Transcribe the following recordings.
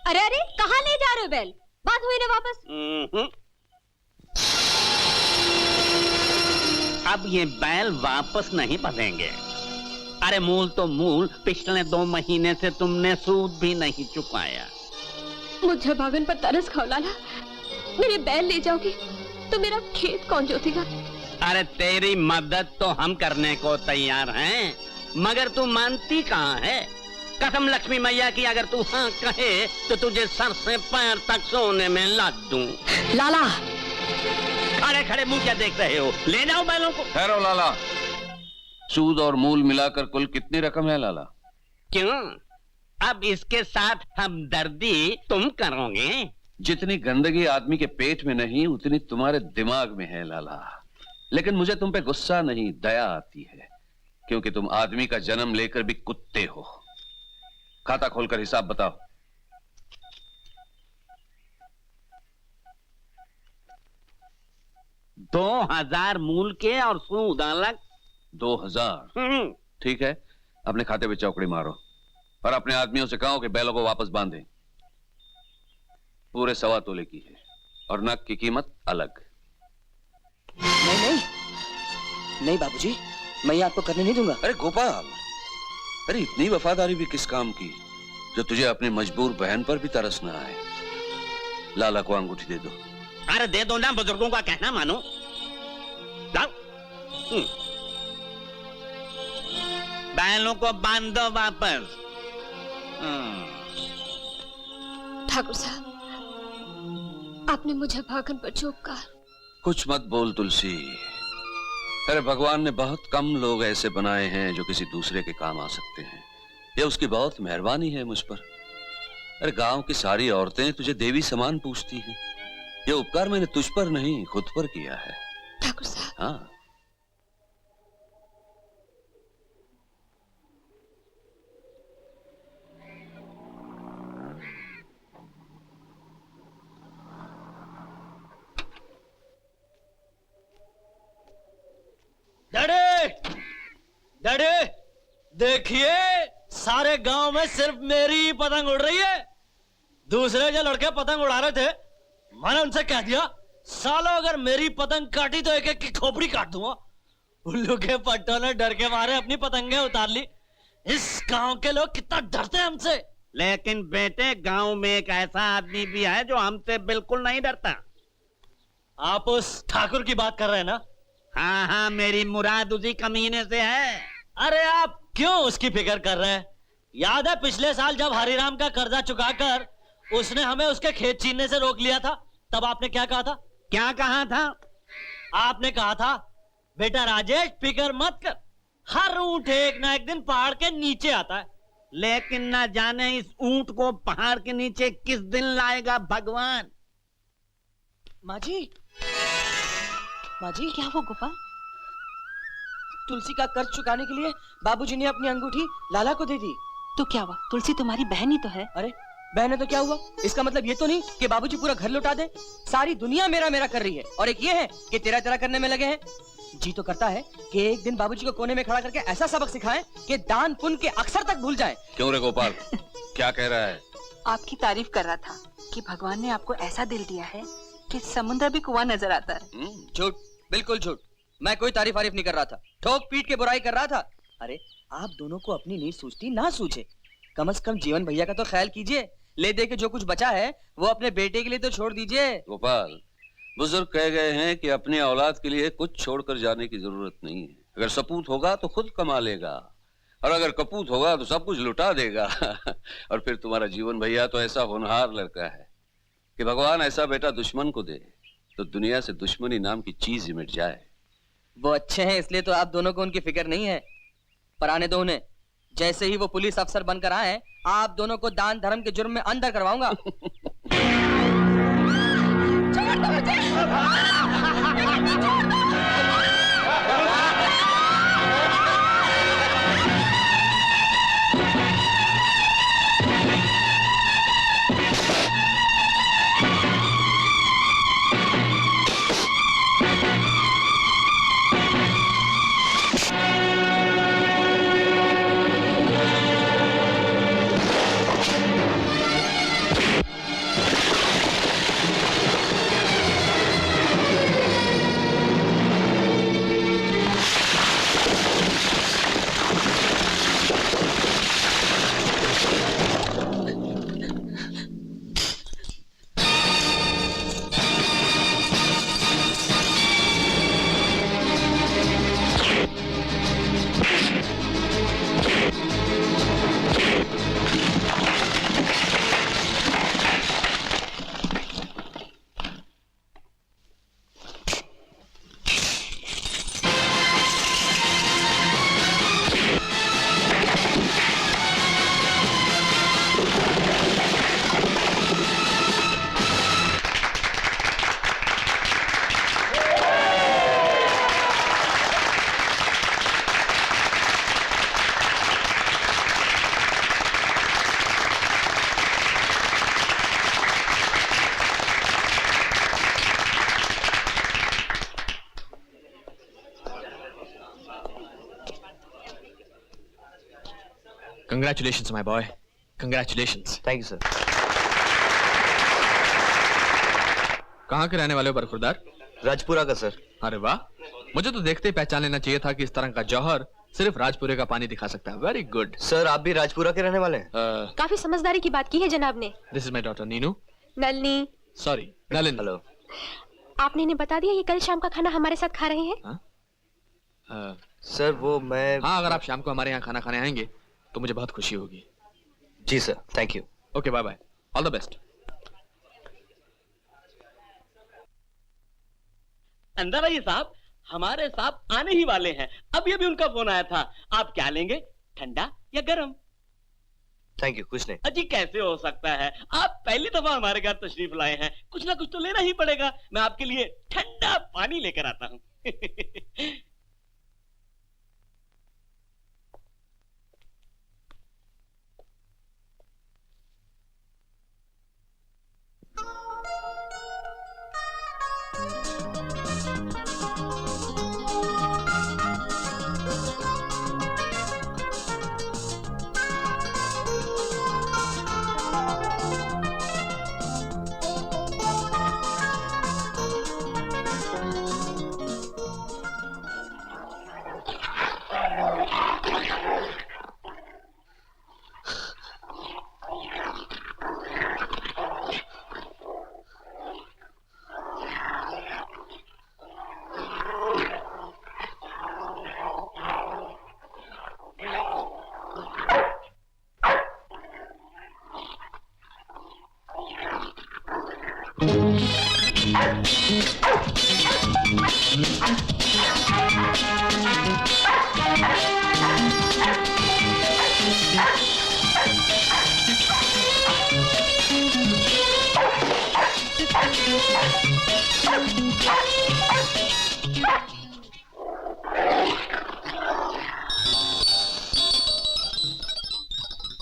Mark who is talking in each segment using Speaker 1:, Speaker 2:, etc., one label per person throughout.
Speaker 1: अरे अरे, कहाँ ले जा रहे हो बैल? बात हुई ना वापस।
Speaker 2: अब ये बैल वापस नहीं बंधेंगे। अरे मूल तो मूल, पिछले 2 महीने से तुमने सूद भी नहीं चुकाया।
Speaker 1: मुझे भागन पर तरस खाओ लाला। मेरे बैल ले जाओगे तो मेरा खेत कौन जोतेगा?
Speaker 2: अरे तेरी मदद तो हम करने को तैयार हैं, मगर तू मानती कहाँ है? कसम लक्ष्मी मैया की, अगर तू हाँ कहे तो तुझे सर से पैर तक सोने में लाद दूं।
Speaker 3: लाला,
Speaker 2: खड़े खड़े मुंह क्या देख रहे हो? ले जाओ बैलों को।
Speaker 4: ठहरो लाला, सूद और मूल मिलाकर कुल कितनी रकम है लाला?
Speaker 2: क्यों, अब इसके साथ हमदर्दी तुम करोगे?
Speaker 4: जितनी गंदगी आदमी के पेट में नहीं, उतनी तुम्हारे दिमाग में है लाला। लेकिन मुझे तुम पे गुस्सा नहीं, दया आती है, क्योंकि तुम आदमी का जन्म लेकर भी कुत्ते हो। खाता खोलकर हिसाब बताओ।
Speaker 2: 2000 मूल के और सूद अलग।
Speaker 4: 2000? ठीक है, अपने खाते पे चौकड़ी मारो और अपने आदमियों से कहो कि बैलों को वापस बांधें। पूरे 1.25 तोले की है और नग की कीमत अलग।
Speaker 3: नहीं नहीं नहीं बाबूजी, मैं ये आपको करने नहीं दूंगा।
Speaker 4: अरे गोपाल, अरे इतनी वफादारी भी किस काम की जो तुझे अपनी मजबूर बहन पर भी तरस न आए। लाला को अंगूठी दे दो।
Speaker 2: अरे दे दो ना, बुजुर्गों का कहना मानो। लाओ। बैलों को बांध दो वापस।
Speaker 1: ठाकुर साहब, आपने मुझे भागन पर चूक कहा।
Speaker 4: कुछ मत बोल तुलसी। अरे भगवान ने बहुत कम लोग ऐसे बनाए हैं जो किसी दूसरे के काम आ सकते हैं। ये उसकी बहुत मेहरबानी है मुझ पर। अरे गांव की सारी औरतें तुझे देवी समान पूछती हैं। ये उपकार मैंने तुझ पर नहीं, खुद पर किया है।
Speaker 1: ठाकुर साहब,
Speaker 4: हाँ,
Speaker 5: डैडी, डैडी, देखिए सारे गांव में सिर्फ मेरी ही पतंग उड़ रही है। दूसरे जो लड़के पतंग उड़ा रहे थे, मैंने उनसे कह दिया, सालों अगर मेरी पतंग काटी तो एक एक की खोपड़ी काट दूंगा। उल्लू के पट्टों ने डर के मारे अपनी पतंगें उतार ली। इस गांव के लोग कितना डरते हैं हमसे।
Speaker 2: लेकिन बेटे, गांव में एक ऐसा आदमी भी है जो हमसे बिल्कुल नहीं डरता।
Speaker 5: आप उस ठाकुर की बात कर रहे हैं ना?
Speaker 2: हाँ हाँ, मेरी मुराद उसी कमीने से है।
Speaker 5: अरे आप क्यों उसकी फिक्र कर रहे हैं? याद है पिछले साल जब हरिराम का कर्जा चुकाकर उसने हमें उसके खेत छीनने से रोक लिया था, तब आपने क्या कहा था?
Speaker 2: क्या कहा था?
Speaker 5: आपने कहा था, बेटा राजेश फिक्र मत कर, हर ऊंट एक ना एक दिन पहाड़ के नीचे आता है।
Speaker 2: लेकिन ना जाने इस ऊंट को पहाड़ के नीचे किस दिन लाएगा भगवान।
Speaker 3: माँ जी, माँ जी, क्या हुआ गोपाल? तुलसी का कर्ज चुकाने के लिए बाबूजी ने अपनी अंगूठी लाला को दे दी।
Speaker 6: तो क्या हुआ? तुलसी तुम्हारी बहन ही तो है।
Speaker 3: अरे बहन है तो क्या हुआ? इसका मतलब ये तो नहीं कि बाबूजी पूरा घर लुटा दे। सारी दुनिया मेरा मेरा कर रही है और एक ये है कि तेरा तेरा करने में लगे हैं। जी तो करता है कि एक दिन बाबूजी को कोने में खड़ा करके ऐसा सबक सिखाएं कि दान पुण्य के अक्षर तक भूल जाए।
Speaker 4: क्यों रे गोपाल, क्या कह रहा है?
Speaker 6: आपकी तारीफ कर रहा था कि भगवान ने आपको ऐसा दिल दिया है कि समुद्र भी कुआं नजर आता है।
Speaker 3: झूठ, बिल्कुल झूठ। मैं कोई तारीफ वारीफ नहीं कर रहा था, ठोक पीट के बुराई कर रहा था। अरे आप दोनों को अपनी नींद सूझती ना सूझे, कम से कम जीवन भैया का तो ख्याल कीजिए। ले दे के जो कुछ बचा है वो अपने बेटे के लिए तो छोड़ दीजिए।
Speaker 4: गोपाल, बुजुर्ग कह गए हैं कि अपनी औलाद के लिए कुछ छोड़कर जाने की जरूरत नहीं है। अगर सपूत होगा तो खुद कमा लेगा, और अगर कपूत होगा तो सब कुछ लुटा देगा। और फिर तुम्हारा जीवन भैया तो ऐसा होनहार लड़का है कि भगवान ऐसा बेटा दुश्मन को दे तो दुनिया से दुश्मनी नाम की चीज ही मिट जाए।
Speaker 3: वो अच्छे हैं इसलिए तो आप दोनों को उनकी फिक्र नहीं है, पर आने दो उन्हें। जैसे ही वो पुलिस अफसर बनकर आए, आप दोनों को दान धर्म के जुर्म में अंदर करवाऊंगा।
Speaker 7: Congratulations, my boy. Congratulations.
Speaker 3: Thank you sir.
Speaker 7: कहाँ के रहने वाले हो बरखुरदार?
Speaker 3: राजपुरा का सर।
Speaker 7: अरे वाह, मुझे तो देखते ही पहचान लेना चाहिए था कि इस तरह का जौहर सिर्फ राजपुरे का पानी दिखा सकता है। Very good.
Speaker 3: सर आप भी राजपुरा के रहने वाले हैं?
Speaker 1: काफी समझदारी की बात की है जनाब ने।
Speaker 7: This is my daughter Neenu.
Speaker 1: Nalini.
Speaker 7: Sorry, Nalin.
Speaker 3: Hello.
Speaker 1: आपने इन्हें बता दिया ये कल शाम का खाना हमारे साथ खा रहे हैं?
Speaker 3: सर वो मैं।
Speaker 7: हाँ, अगर आप शाम को हमारे यहाँ खाना खाने आएंगे तो मुझे बहुत खुशी होगी।
Speaker 3: जी sir, thank you.
Speaker 7: Okay, bye bye, all the best.
Speaker 2: अंदर आइए साहब, हमारे साहब आने ही वाले हैं। अभी अभी उनका फोन आया था। आप क्या लेंगे, ठंडा या गरम?
Speaker 3: थैंक यू, कुछ नहीं।
Speaker 2: अजी कैसे हो सकता है, आप पहली दफा हमारे घर तशरीफ लाए हैं, कुछ ना कुछ तो लेना ही पड़ेगा। मैं आपके लिए ठंडा पानी लेकर आता हूँ।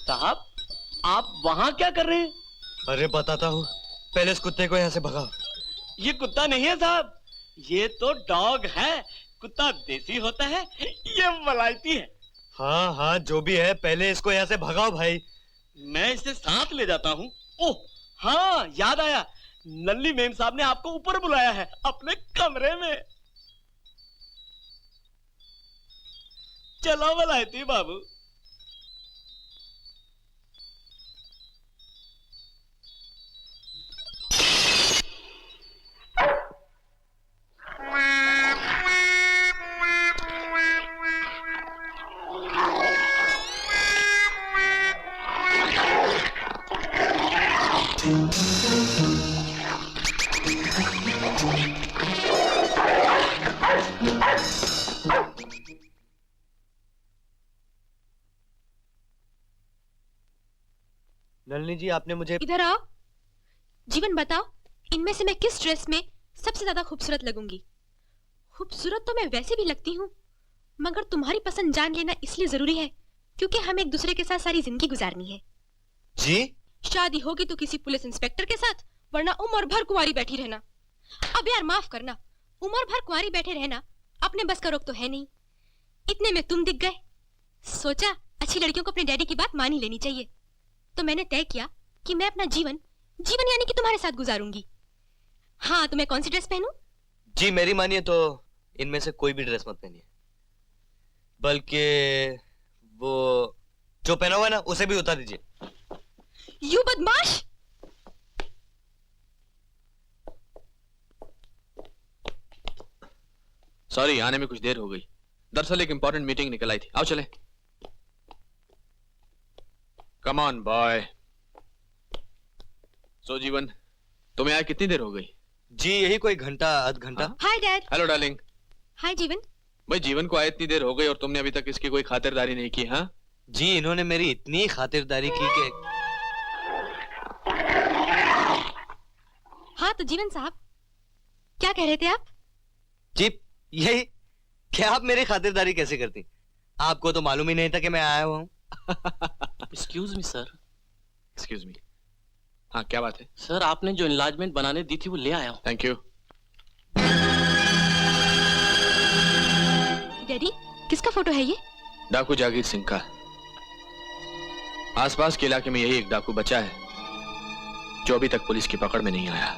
Speaker 2: साहब, आप वहां क्या कर रहे हैं?
Speaker 5: अरे बताता हूँ, पहले इस कुत्ते को यहाँ से भगाओ।
Speaker 2: ये कुत्ता नहीं है साहब, ये तो डॉग है। कुत्ता देसी होता है, ये वलायती है।
Speaker 5: हाँ हाँ, जो भी है, पहले इसको यहाँ से भगाओ भाई।
Speaker 2: मैं इसे साथ ले जाता हूँ। ओह हाँ, याद आया, नल्ली मेम साहब ने आपको ऊपर बुलाया है अपने कमरे में। चलो वलायती बाबू।
Speaker 5: नलिनी जी, आपने मुझे
Speaker 1: इधर आओ। जीवन बताओ, इनमें से मैं किस ड्रेस में सबसे ज्यादा खूबसूरत लगूंगी? खूबसूरत तो मैं वैसे भी लगती हूँ, मगर तुम्हारी पसंद जान लेना इसलिए जरूरी है क्योंकि हमें एक दूसरे के साथ सारी जिंदगी गुजारनी है।
Speaker 5: जी?
Speaker 1: शादी होगी तो किसी पुलिस इंस्पेक्टर के साथ, वरना उम्र भर कुंवारी बैठी रहना। अब यार माफ करना, उम्र भर कुंवारी बैठे रहना अपने बस का रोक तो है नहीं। इतने में तुम दिख गए, सोचा अच्छी लड़कियों को अपने डैडी की बात मान ही लेनी चाहिए। तो मैंने तय किया कि मैं अपना जीवन यानी कि तुम्हारे साथ गुजारूंगी। हाँ, तो मैं कौन सी ड्रेस पहनूं?
Speaker 5: जी मेरी मानिए तो इनमें से कोई भी ड्रेस मत पहनिए, बल्कि वो जो पहना हुआ है ना उसे भी उतार दीजिए।
Speaker 1: यू बदमाश!
Speaker 7: सॉरी, आने में कुछ देर हो गई। दरअसल एक इंपॉर्टेंट मीटिंग निकल आई थी। आओ चले। Come on boy. सो जीवन, तुम्हें आए कितनी देर हो गई?
Speaker 5: जी यही कोई घंटा आध घंटा।
Speaker 1: Hi dad.
Speaker 7: Hello darling.
Speaker 1: Hi Jeevan.
Speaker 7: भाई जीवन को आए इतनी देर हो गई और तुमने अभी तक इसकी कोई खातिरदारी नहीं की? हाँ
Speaker 5: जी इन्होंने मेरी इतनी खातिरदारी की कि
Speaker 1: हाँ तो जीवन साहब, क्या कह रहे थे आप?
Speaker 5: जी यही क्या आप मेरी खातिरदारी कैसे करती? आपको तो मालूम ही नहीं था कि मैं आया हुआ हूँ।
Speaker 8: Excuse me sir.
Speaker 7: Excuse me. हाँ क्या बात है?
Speaker 8: सर आपने जो इनलार्जमेंट बनाने दी थी वो ले आया हूँ।
Speaker 7: Thank you.
Speaker 1: डैडी, किसका फोटो है ये?
Speaker 7: डाकू जागीर सिंह का। आसपास के इलाके में यही एक डाकू बचा है जो अभी तक पुलिस की पकड़ में नहीं आया।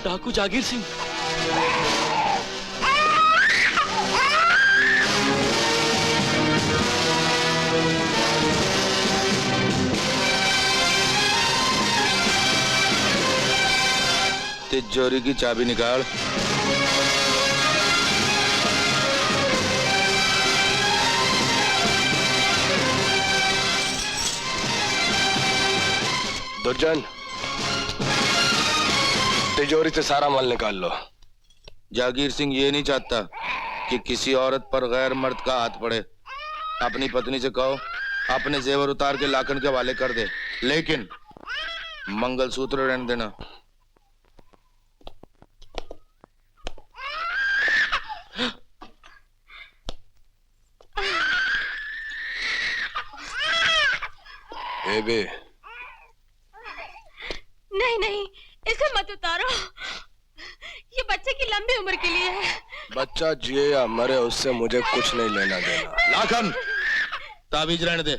Speaker 8: डाकू जागीर सिंह।
Speaker 9: तिजोरी की चाबी निकाल।
Speaker 10: दुर्जन, तिजोरी से सारा माल निकाल लो।
Speaker 9: जागीर सिंह ये नहीं चाहता कि किसी औरत पर गैर मर्द का हाथ पड़े। अपनी पत्नी से कहो अपने जेवर उतार के लाखन के हवाले कर दे, लेकिन मंगलसूत्र रहने देना।
Speaker 10: बे
Speaker 1: नहीं नहीं, इसे मत उतारो, ये बच्चे की लंबी उम्र के लिए है।
Speaker 10: बच्चा जिए या मरे उससे मुझे कुछ नहीं लेना देना।
Speaker 9: लाखन, ताबीज रहने दे।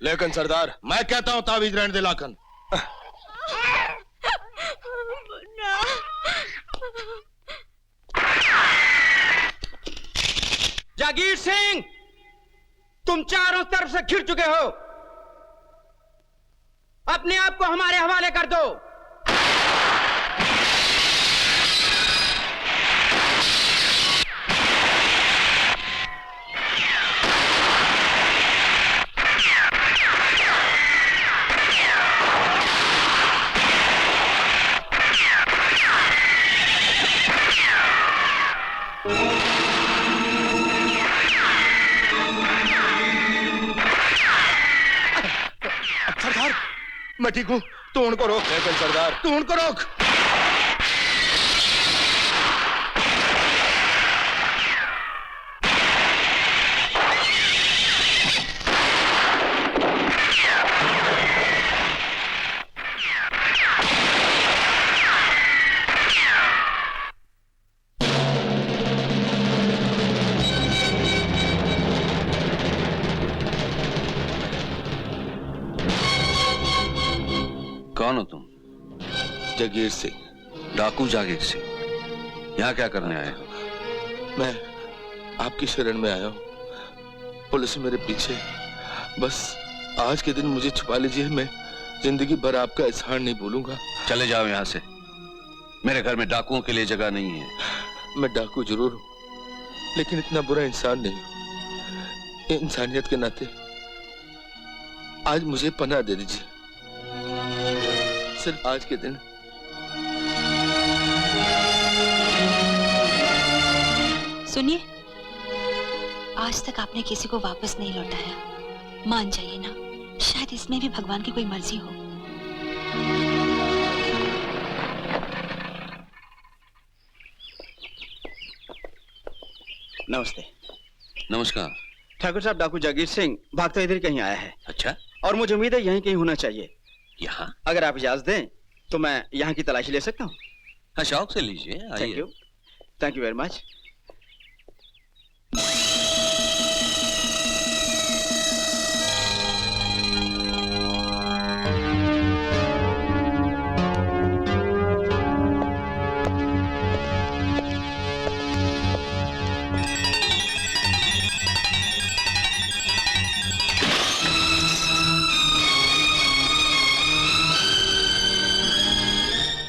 Speaker 10: लेकिन सरदार,
Speaker 9: मैं कहता हूँ ताबीज रहने दे लाखन।
Speaker 2: जागीर सिंह, तुम चारों तरफ से घिर चुके हो, अपने आप को हमारे हवाले कर दो।
Speaker 9: सरदार, मैं ठीक हूँ, तू उनको रोक।
Speaker 10: लेकिन सरदार,
Speaker 9: तू उनको रोक।
Speaker 4: कौन हो तुम?
Speaker 9: जागीर सिंह।
Speaker 4: डाकू जागीर सिंह, यहाँ क्या करने आए हो?
Speaker 9: मैं आपकी शरण में आया हूँ। पुलिस मेरे पीछे। बस आज के दिन मुझे छुपा लीजिए, मैं जिंदगी भर आपका एहसान नहीं भूलूंगा।
Speaker 4: चले जाओ यहाँ से, मेरे घर में डाकुओं के लिए जगह नहीं है।
Speaker 9: मैं डाकू जरूर हूँ, लेकिन इतना बुरा इंसान नहीं हूँ। इंसानियत के नाते आज मुझे पनाह दे दीजिए, सिर्फ आज के दिन।
Speaker 6: सुनिए, आज तक आपने किसी को वापस नहीं लौटाया। मान जाइए ना, शायद इसमें भी भगवान की कोई मर्जी हो।
Speaker 11: नमस्ते।
Speaker 4: नमस्कार।
Speaker 11: ठाकुर साहब, डाकू जागीर सिंह भागता इधर कहीं आया है।
Speaker 4: अच्छा,
Speaker 11: और मुझे उम्मीद है यहीं कहीं होना चाहिए।
Speaker 4: यहाँ?
Speaker 11: अगर आप इजाजत दें तो मैं यहाँ की तलाशी ले सकता हूँ।
Speaker 4: हाँ, शौक से लीजिए, आइए।
Speaker 11: Thank you very much.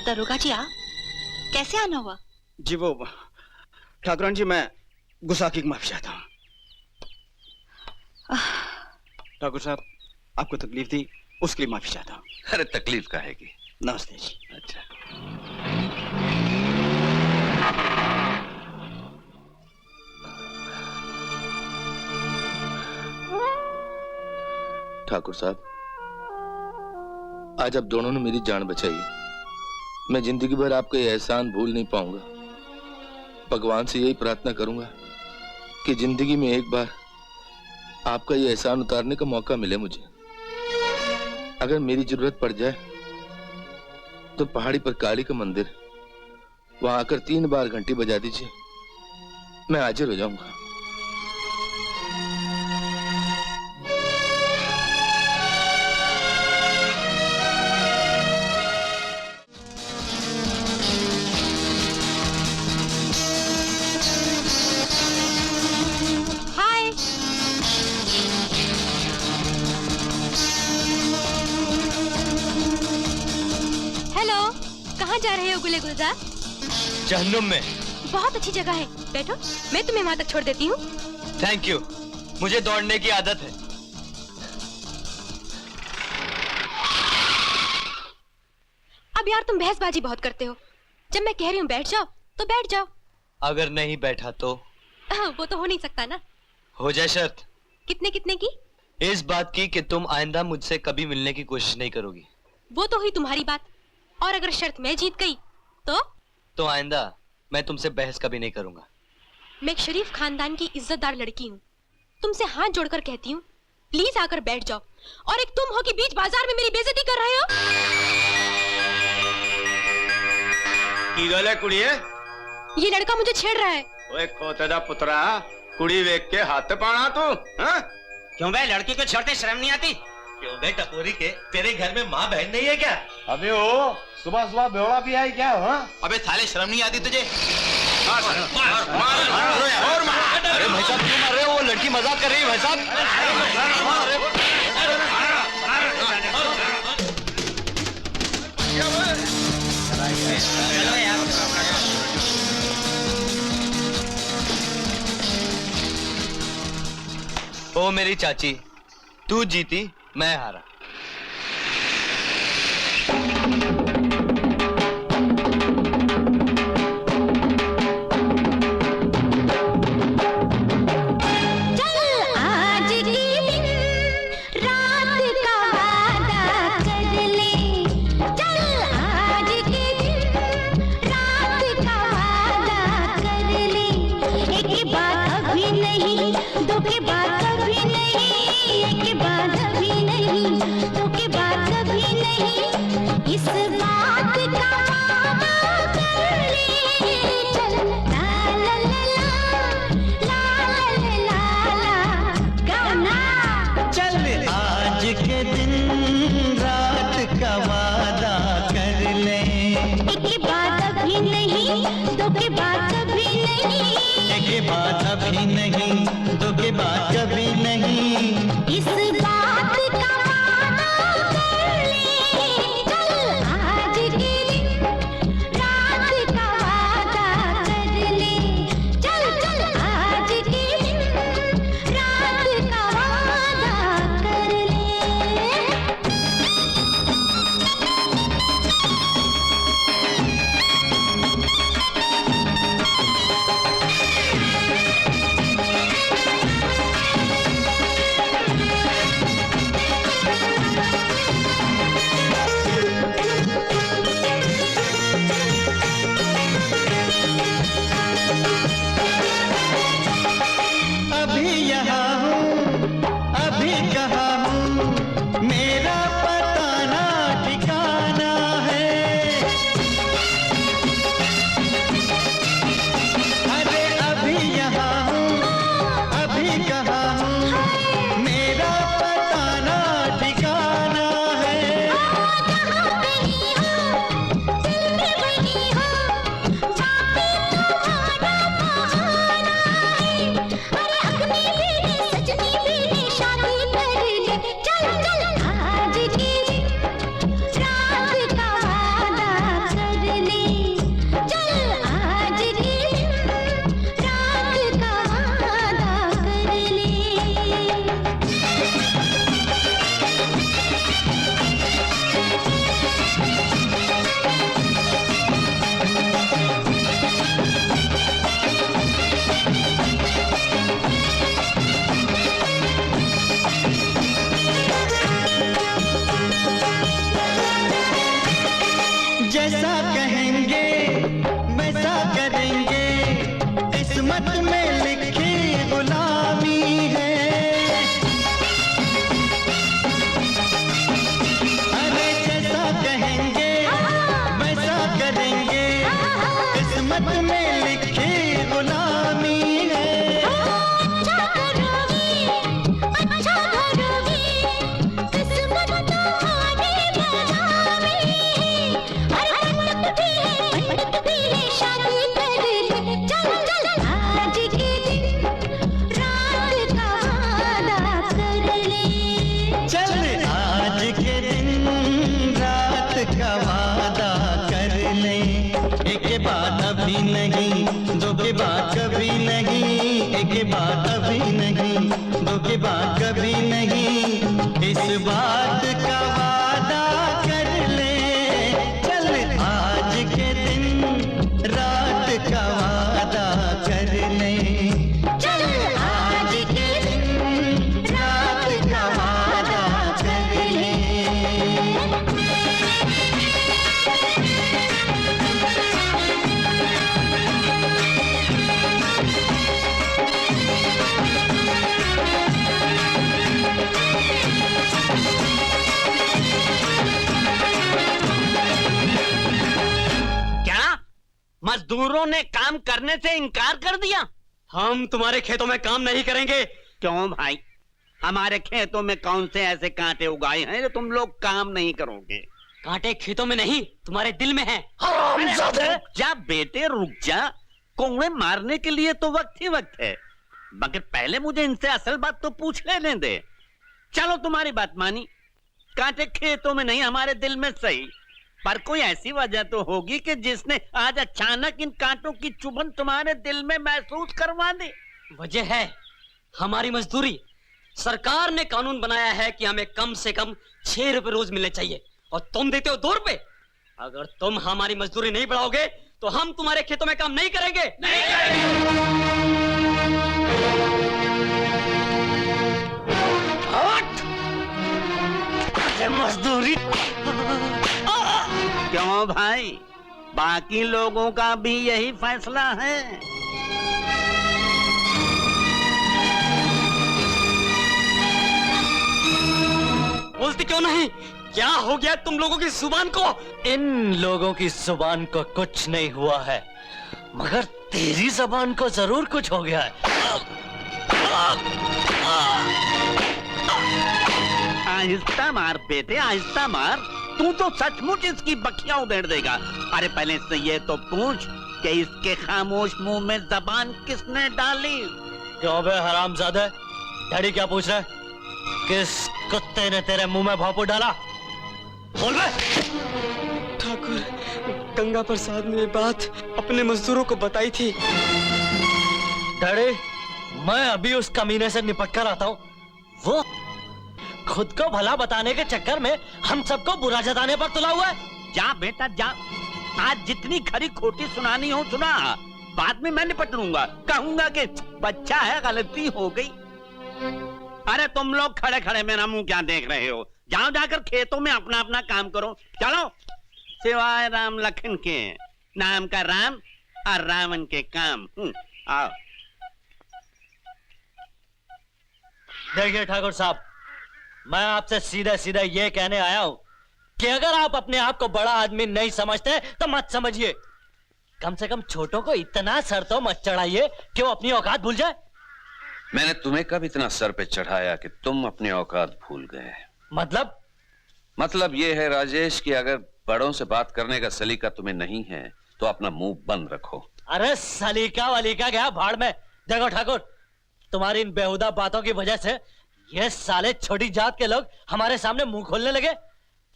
Speaker 6: दरोगा जी, आप कैसे आना हुआ?
Speaker 11: जी वो ठाकुरान जी, मैं गुस्ताखी की माफी चाहता हूँ। ठाकुर साहब, आपको तकलीफ दी उसके लिए माफी चाहता हूँ।
Speaker 4: अरे तकलीफ काहेगी।
Speaker 11: नमस्ते जी।
Speaker 4: अच्छा,
Speaker 9: ठाकुर साहब, आज आप दोनों ने मेरी जान बचाई। मैं जिंदगी भर आपका ये एहसान भूल नहीं पाऊंगा। भगवान से यही प्रार्थना करूंगा कि जिंदगी में एक बार आपका ये एहसान उतारने का मौका मिले मुझे। अगर मेरी जरूरत पड़ जाए तो पहाड़ी पर काली का मंदिर, वहां आकर 3 बार घंटी बजा दीजिए, मैं हाजिर हो जाऊंगा।
Speaker 1: जा रहे हो गुले गुलजार?
Speaker 5: जहन्नुम में।
Speaker 1: बहुत अच्छी जगह है, बैठो, मैं तुम्हें वहां तक छोड़ देती हूँ।
Speaker 5: थैंक यू, मुझे दौड़ने की आदत है।
Speaker 1: अब यार तुम बहसबाजी बहुत करते हो। जब मैं कह रही हूँ बैठ जाओ तो बैठ जाओ।
Speaker 5: अगर नहीं बैठा तो?
Speaker 1: वो तो हो नहीं सकता ना।
Speaker 5: हो जाए शर्त।
Speaker 1: कितने कितने की?
Speaker 5: इस बात की कि तुम आइंदा मुझसे कभी मिलने की कोशिश नहीं करोगी।
Speaker 1: वो तो हुई तुम्हारी बात, और अगर शर्त मैं जीत गई तो
Speaker 5: आइंदा मैं तुमसे बहस कभी नहीं करूंगा।
Speaker 1: मैं एक शरीफ खानदान की इज्जतदार लड़की हूँ, तुमसे हाथ जोड़कर कहती हूँ प्लीज आकर बैठ जाओ। और एक तुम हो कि बीच बाजार में मेरी बेइज्जती कर रहे हो।
Speaker 9: की गल है कुड़िए?
Speaker 1: ये लड़का मुझे छेड़ रहा है।
Speaker 9: ओए खोते दा पुत्रा, कुड़ी वेख के हाथ पाना तू? हाँ?
Speaker 2: क्यों बे, लड़की को छोड़ते शर्म नहीं आती?
Speaker 5: क्यों बे टपोरी के, तेरे घर में माँ बहन नहीं है क्या?
Speaker 9: अबे ओ, सुबह सुबह बेवड़ा भी आई क्या? हाँ?
Speaker 5: अबे साले शर्म नहीं आती तुझे?
Speaker 9: मार और मार।
Speaker 5: अरे भाई साहब क्यों मार रहे हो? वो लड़की मजाक कर रही है भाई साहब। ओ मेरी चाची, तू जीती मैं हारा।
Speaker 12: कहेंगे वैसा करेंगे, किस्मत में लिखी गुलामी है। अरे जैसा कहेंगे वैसा करेंगे, किस्मत में लिखी गुलामी है। चल आज के दिन रात का वादा कर ले, एक बात अभी नहीं, दो के बाद कभी नहीं, एक बात अभी नहीं, दो के बाद कभी नहीं, इस बात का वादा कर ले। चल आज के दिन रात का वादा कर ले, चल आज के दिन रात का वादा कर ले।
Speaker 2: क्या मजदूरों ने काम करने से इनकार कर दिया?
Speaker 5: हम तुम्हारे खेतों में काम नहीं करेंगे।
Speaker 2: क्यों भाई, हमारे खेतों में कौन से ऐसे कांटे उगाए हैं जो तुम लोग काम नहीं करोगे?
Speaker 8: कांटे खेतों में नहीं, तुम्हारे दिल में है।
Speaker 2: रुक जा बेटे, रुक जा। कोड़े मारने के लिए तो वक्त ही वक्त है, मगर पहले मुझे इनसे असल बात तो पूछ लेने दे। चलो तुम्हारी बात मानी, कांटे खेतों में नहीं हमारे दिल में सही, पर कोई ऐसी वजह तो होगी कि जिसने आज अचानक इन कांटों की चुभन तुम्हारे दिल में महसूस करवा दी।
Speaker 8: वजह है हमारी मजदूरी। सरकार ने कानून बनाया है कि हमें कम से कम 6 रुपए रोज मिलने चाहिए, और तुम देते हो 2 रुपए। अगर तुम हमारी मजदूरी नहीं बढ़ाओगे तो हम तुम्हारे खेतों में काम नहीं करेंगे। नहीं
Speaker 2: करेंगे। मजदूरी क्यों भाई, बाकी लोगों का भी यही फैसला है?
Speaker 8: बोलती क्यों नहीं? क्या हो गया तुम लोगों की जुबान को?
Speaker 5: इन लोगों की जुबान को कुछ नहीं हुआ है, मगर तेरी जुबान को जरूर कुछ हो गया है।
Speaker 2: आहिस्ता मार बेटे, आहिस्ता मार। तू तो सचमुच इसकी बखियां उधेड़ देगा। अरे पहले इससे ये तो पूछ कि इसके खामोश मुंह में जबान किसने डाली?
Speaker 5: क्यों बे हरामजादे, डैडी क्या पूछ रहा है? किस कुत्ते ने तेरे मुंह में भापू डाला? बोल बे।
Speaker 3: ठाकुर, गंगा प्रसाद ने ये बात अपने मजदूरों को बताई थी।
Speaker 5: डैडी, मैं अभी उस कमीने से निपट कर आता हूँ। वो खुद को भला बताने के चक्कर में हम सबको बुरा जताने पर तुला हुआ है।
Speaker 2: जा बेटा जा, आज जितनी खरी खोटी सुनानी हो सुना, बाद में मैं निपट लूंगा। कहूंगा कि बच्चा है, गलती हो गई। अरे तुम लोग खड़े खड़े मेरा मुंह क्या देख रहे हो? जाओ जाकर खेतों में अपना अपना काम करो। चलो, सिवाय राम लखन के, नाम का राम और रावण के काम। आओ।
Speaker 5: देखिए ठाकुर साहब, मैं आपसे सीधे सीधे ये कहने आया हूं कि अगर आप अपने आप को बड़ा आदमी नहीं समझते तो मत समझिए। कम से कम छोटों को इतना सर तो मत चढ़ाइए कि वो अपनी औकात भूल जाए।
Speaker 4: मैंने तुम्हें कब इतना सर पे चढ़ाया कि तुम अपनी औकात भूल गए?
Speaker 5: मतलब
Speaker 4: ये है राजेश कि अगर बड़ों से बात करने का सलीका तुम्हें नहीं है तो अपना मुंह बंद रखो।
Speaker 5: अरे सलीका वलीका गया भाड़ में। देखो ठाकुर, तुम्हारी इन बेहुदा बातों की वजह से ये साले छोटी जात के लोग हमारे सामने मुंह खोलने लगे।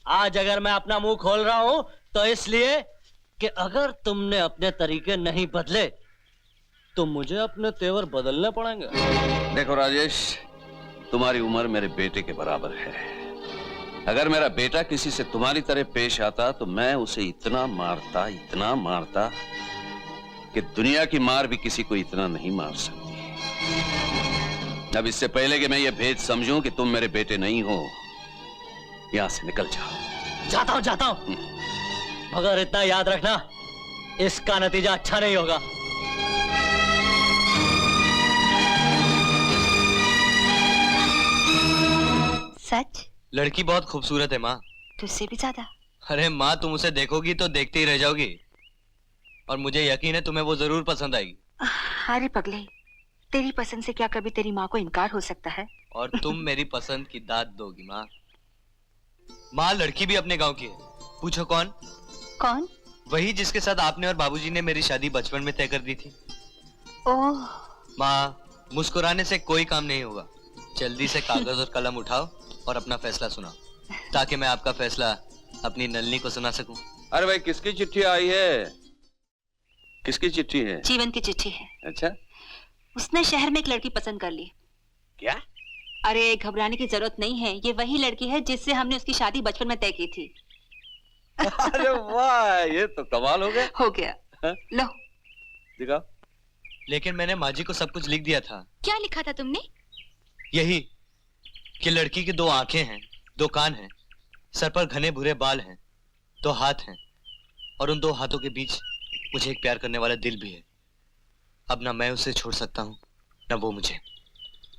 Speaker 5: आज अगर मैं अपना मुंह खोल रहा हूं तो इसलिए कि अगर तुमने अपने तरीके नहीं बदले तो मुझे अपने तेवर बदलने पड़ेंगे।
Speaker 4: देखो राजेश, तुम्हारी उम्र मेरे बेटे के बराबर है। अगर मेरा बेटा किसी से तुम्हारी तरह पेश आता तो मैं उसे इतना मारता कि दुनिया की मार भी किसी को इतना नहीं मार सकती। अब इससे पहले कि मैं ये भेद समझूं कि तुम मेरे बेटे नहीं हो, यहां से निकल जाओ।
Speaker 5: जाता हूं मगर इतना याद रखना, इसका नतीजा अच्छा नहीं होगा।
Speaker 6: सच?
Speaker 5: लड़की बहुत खूबसूरत है माँ।
Speaker 6: तुझसे भी ज्यादा?
Speaker 5: अरे माँ, तुम उसे देखोगी तो देखते ही रह जाओगी, और मुझे यकीन है तुम्हें वो जरूर पसंद आएगी।
Speaker 6: अरे पगले, तेरी पसंद से क्या कभी तेरी माँ को इनकार हो सकता है?
Speaker 5: और तुम मेरी पसंद की दाद दोगी माँ। माँ, लड़की भी अपने गांव की है। पूछो कौन?
Speaker 6: कौन?
Speaker 5: वही जिसके साथ आपने और बाबूजी ने मेरी शादी बचपन में तय कर दी थी।
Speaker 6: ओह।
Speaker 5: माँ, मुस्कुराने से कोई काम नहीं होगा। जल्दी से कागज और कलम उठाओ और अपना फैसला सुनाओ, ताकि मैं आपका फैसला अपनी नलनी को सुना सकूं।
Speaker 4: अरे भाई, किसकी चिट्ठी आई है? किसकी चिट्ठी है?
Speaker 6: जीवन की चिट्ठी है।
Speaker 4: अच्छा,
Speaker 6: उसने शहर में एक लड़की पसंद कर ली।
Speaker 4: क्या?
Speaker 6: अरे घबराने की जरूरत नहीं है, ये वही लड़की है जिससे हमने उसकी शादी बचपन में तय की थी।
Speaker 4: अरे वाह, ये तो कमाल हो गया।
Speaker 6: हो गया।
Speaker 4: हाँ?
Speaker 6: लो
Speaker 4: दिखाओ।
Speaker 5: लेकिन मैंने माँ जी को सब कुछ लिख दिया था।
Speaker 1: क्या लिखा था तुमने?
Speaker 5: यही कि लड़की की 2 आंखें हैं, 2 कान हैं, सर पर घने भूरे बाल हैं, 2 हाथ हैं, और उन 2 हाथों के बीच मुझे एक प्यार करने वाला दिल भी है। अब ना मैं उसे छोड़ सकता हूँ, ना वो मुझे।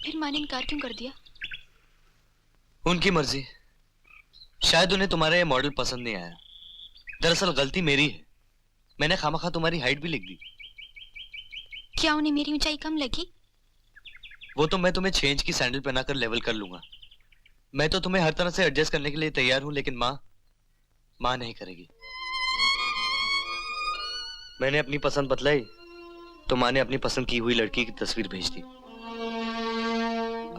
Speaker 1: फिर माँ ने इनकार क्यों कर दिया?
Speaker 5: उनकी मर्जी। शायद उन्हें तुम्हारा ये मॉडल पसंद नहीं आया। दरअसल गलती मेरी है, मैंने खामखा तुम्हारी हाइट भी लिख दी।
Speaker 1: क्या उन्हें मेरी ऊंचाई कम लगी?
Speaker 5: वो तो मैं तुम्हें 6 इंच की सैंडल पहनाकर लेवल कर लूंगा। मैं तो तुम्हें हर तरह से एडजस्ट करने के लिए तैयार हूं, लेकिन माँ नहीं करेगी। मैंने अपनी पसंद बतलाई तो माँ ने अपनी पसंद की हुई लड़की की तस्वीर भेज दी।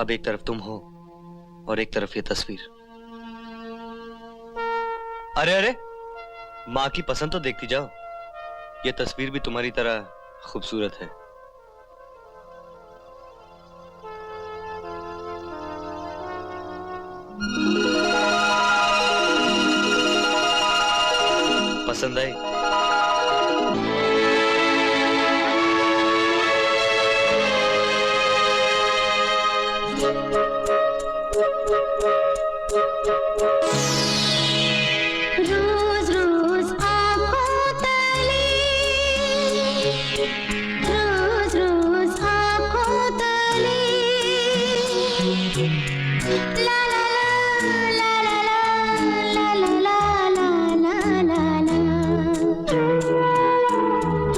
Speaker 5: अब एक तरफ तुम हो और एक तरफ ये तस्वीर। अरे माँ की पसंद तो देखती जाओ, ये तस्वीर भी तुम्हारी तरह खूबसूरत है। पसंद आई?
Speaker 12: रोज रोज आँखों तले, रोज रोज आँखों तले, ला ला ला ला ला ला ला ला ला ला ला,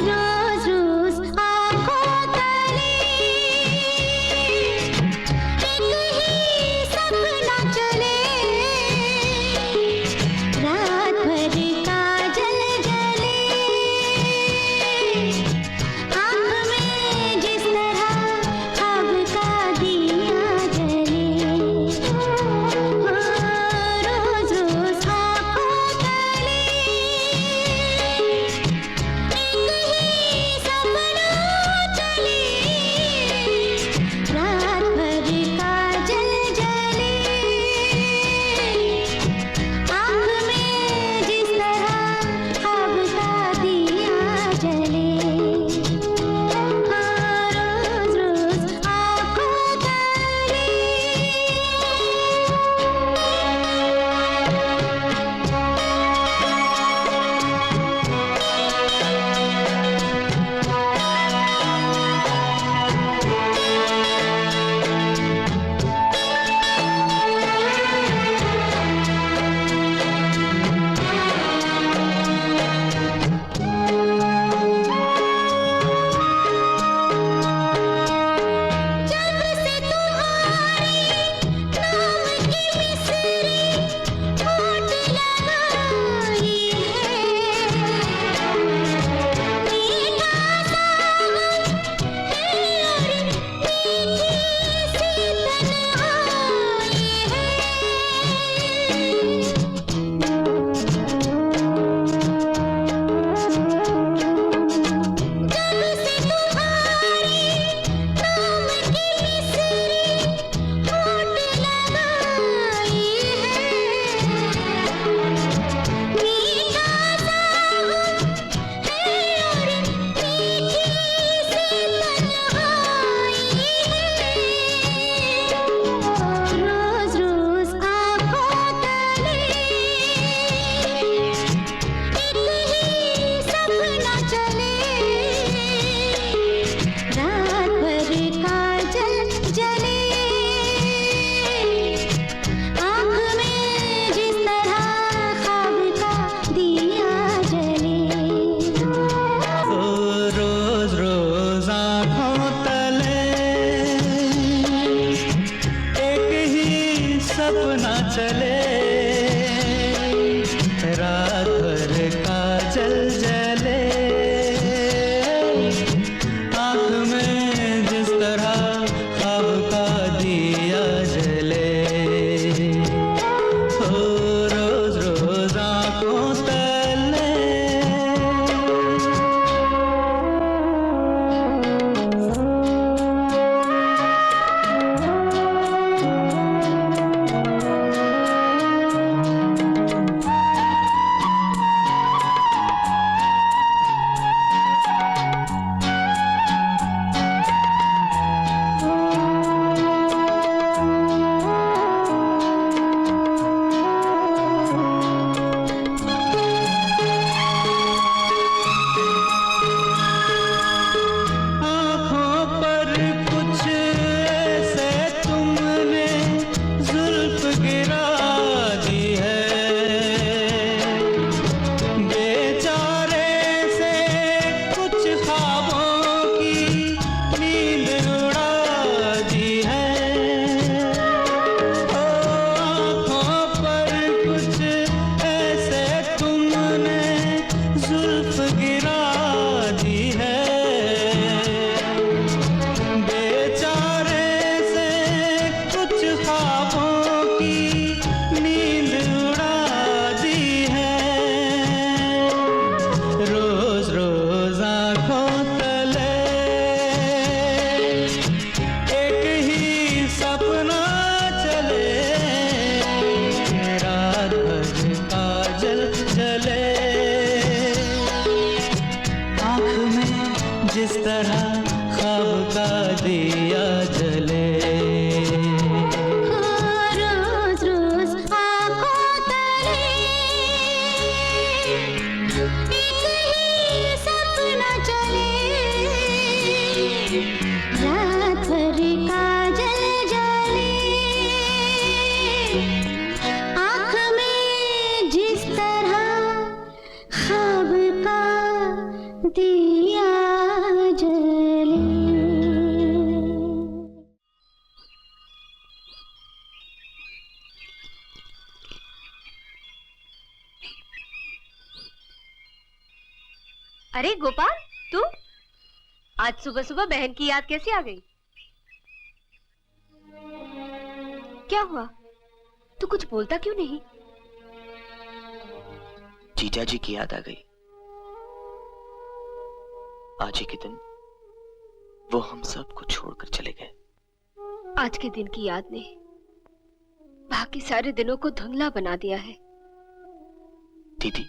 Speaker 12: रोज रोज आँखों तले, एक राजी है, बेचारे से कुछ ख्वाबों की नींद उड़ा दी है। रोज रोज आंखों तले एक ही सपना चले, रात भर काजल जले, आँख में जिस तरह ख्वाब का दिया जले।
Speaker 13: रोज रोज आँखों तले एक ही सपना चले, रात भर काजल जले, आँख में जिस तरह ख्वाब का दिया जले।
Speaker 1: अरे गोपाल, तू आज सुबह सुबह बहन की याद कैसे आ गई? क्या हुआ? तू कुछ बोलता क्यों नहीं?
Speaker 3: जीजा जी की याद आ गई। आज ही के दिन वो हम सबको छोड़कर चले गए।
Speaker 1: आज के दिन की याद ने बाकी सारे दिनों को धुंधला बना दिया है।
Speaker 3: दीदी,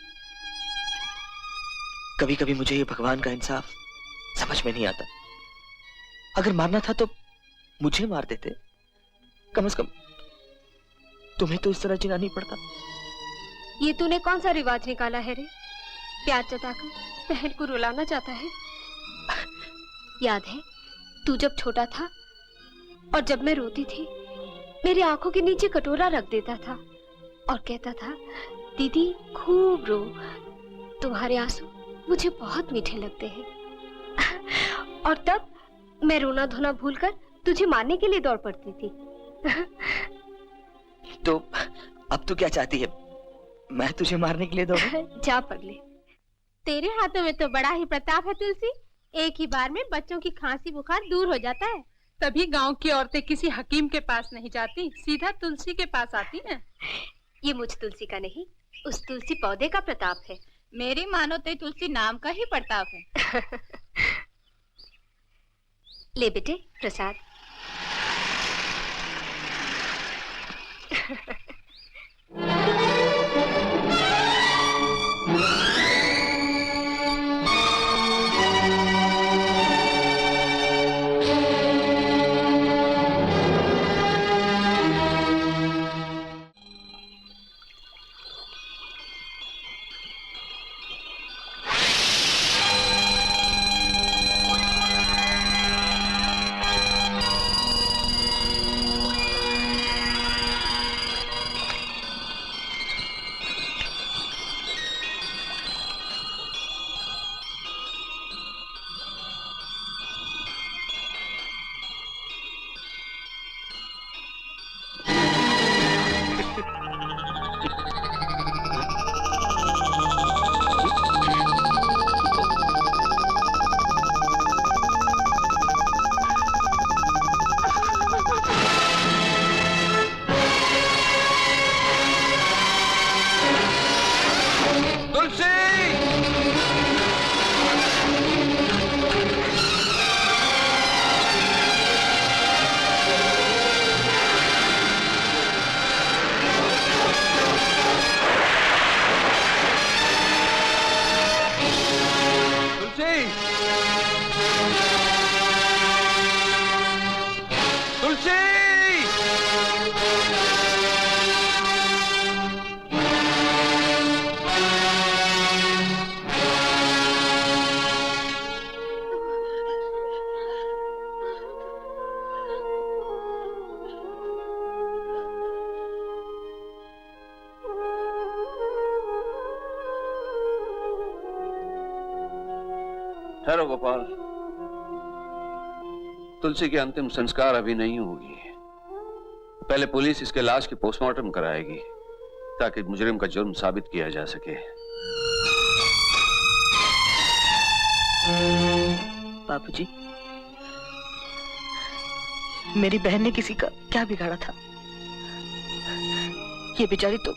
Speaker 3: कभी कभी मुझे ये भगवान का इंसाफ समझ में नहीं आता। अगर मारना था तो मुझे मार देते, कम से कम तुम्हें तो इस तरह जीना नहीं पड़ता।
Speaker 1: ये तूने कौन सा रिवाज निकाला है रे? प्यार जताकर बहन को रुलाना चाहता है। याद है तू जब छोटा था और जब मैं रोती थी मेरी आंखों के नीचे कटोरा रख देता था और कहता था दीदी खूब रो, तुम्हारे आंसू मुझे बहुत मीठे लगते हैं। और तब मैं रोना धोना भूलकर तुझे मारने के लिए दौड़ पड़ती थी।
Speaker 3: तो अब तू क्या चाहती है? मैं तुझे मारने के लिए दौड़ूं?
Speaker 1: जा पगले।
Speaker 14: तेरे हाथों में तो बड़ा ही प्रताप है तुलसी। एक ही बार में बच्चों की खांसी बुखार दूर हो जाता है।
Speaker 15: तभी गांव की औरतें किसी हकीम के पास नहीं जाती, सीधा तुलसी के पास आती हैं।
Speaker 1: ये मुझ तुलसी का नहीं, उस तुलसी पौधे का प्रताप है।
Speaker 14: मेरी मानो तो तुलसी नाम का ही प्रताप है।
Speaker 1: ले बेटे प्रसाद।
Speaker 4: ठहरो गोपाल, तुलसी के अंतिम संस्कार अभी नहीं होगी। पहले पुलिस इसके लाश की पोस्टमार्टम कराएगी ताकि मुजरिम का जुर्म साबित किया जा सके।
Speaker 3: बाबूजी, मेरी बहन ने किसी का क्या बिगाड़ा था? ये बेचारी तो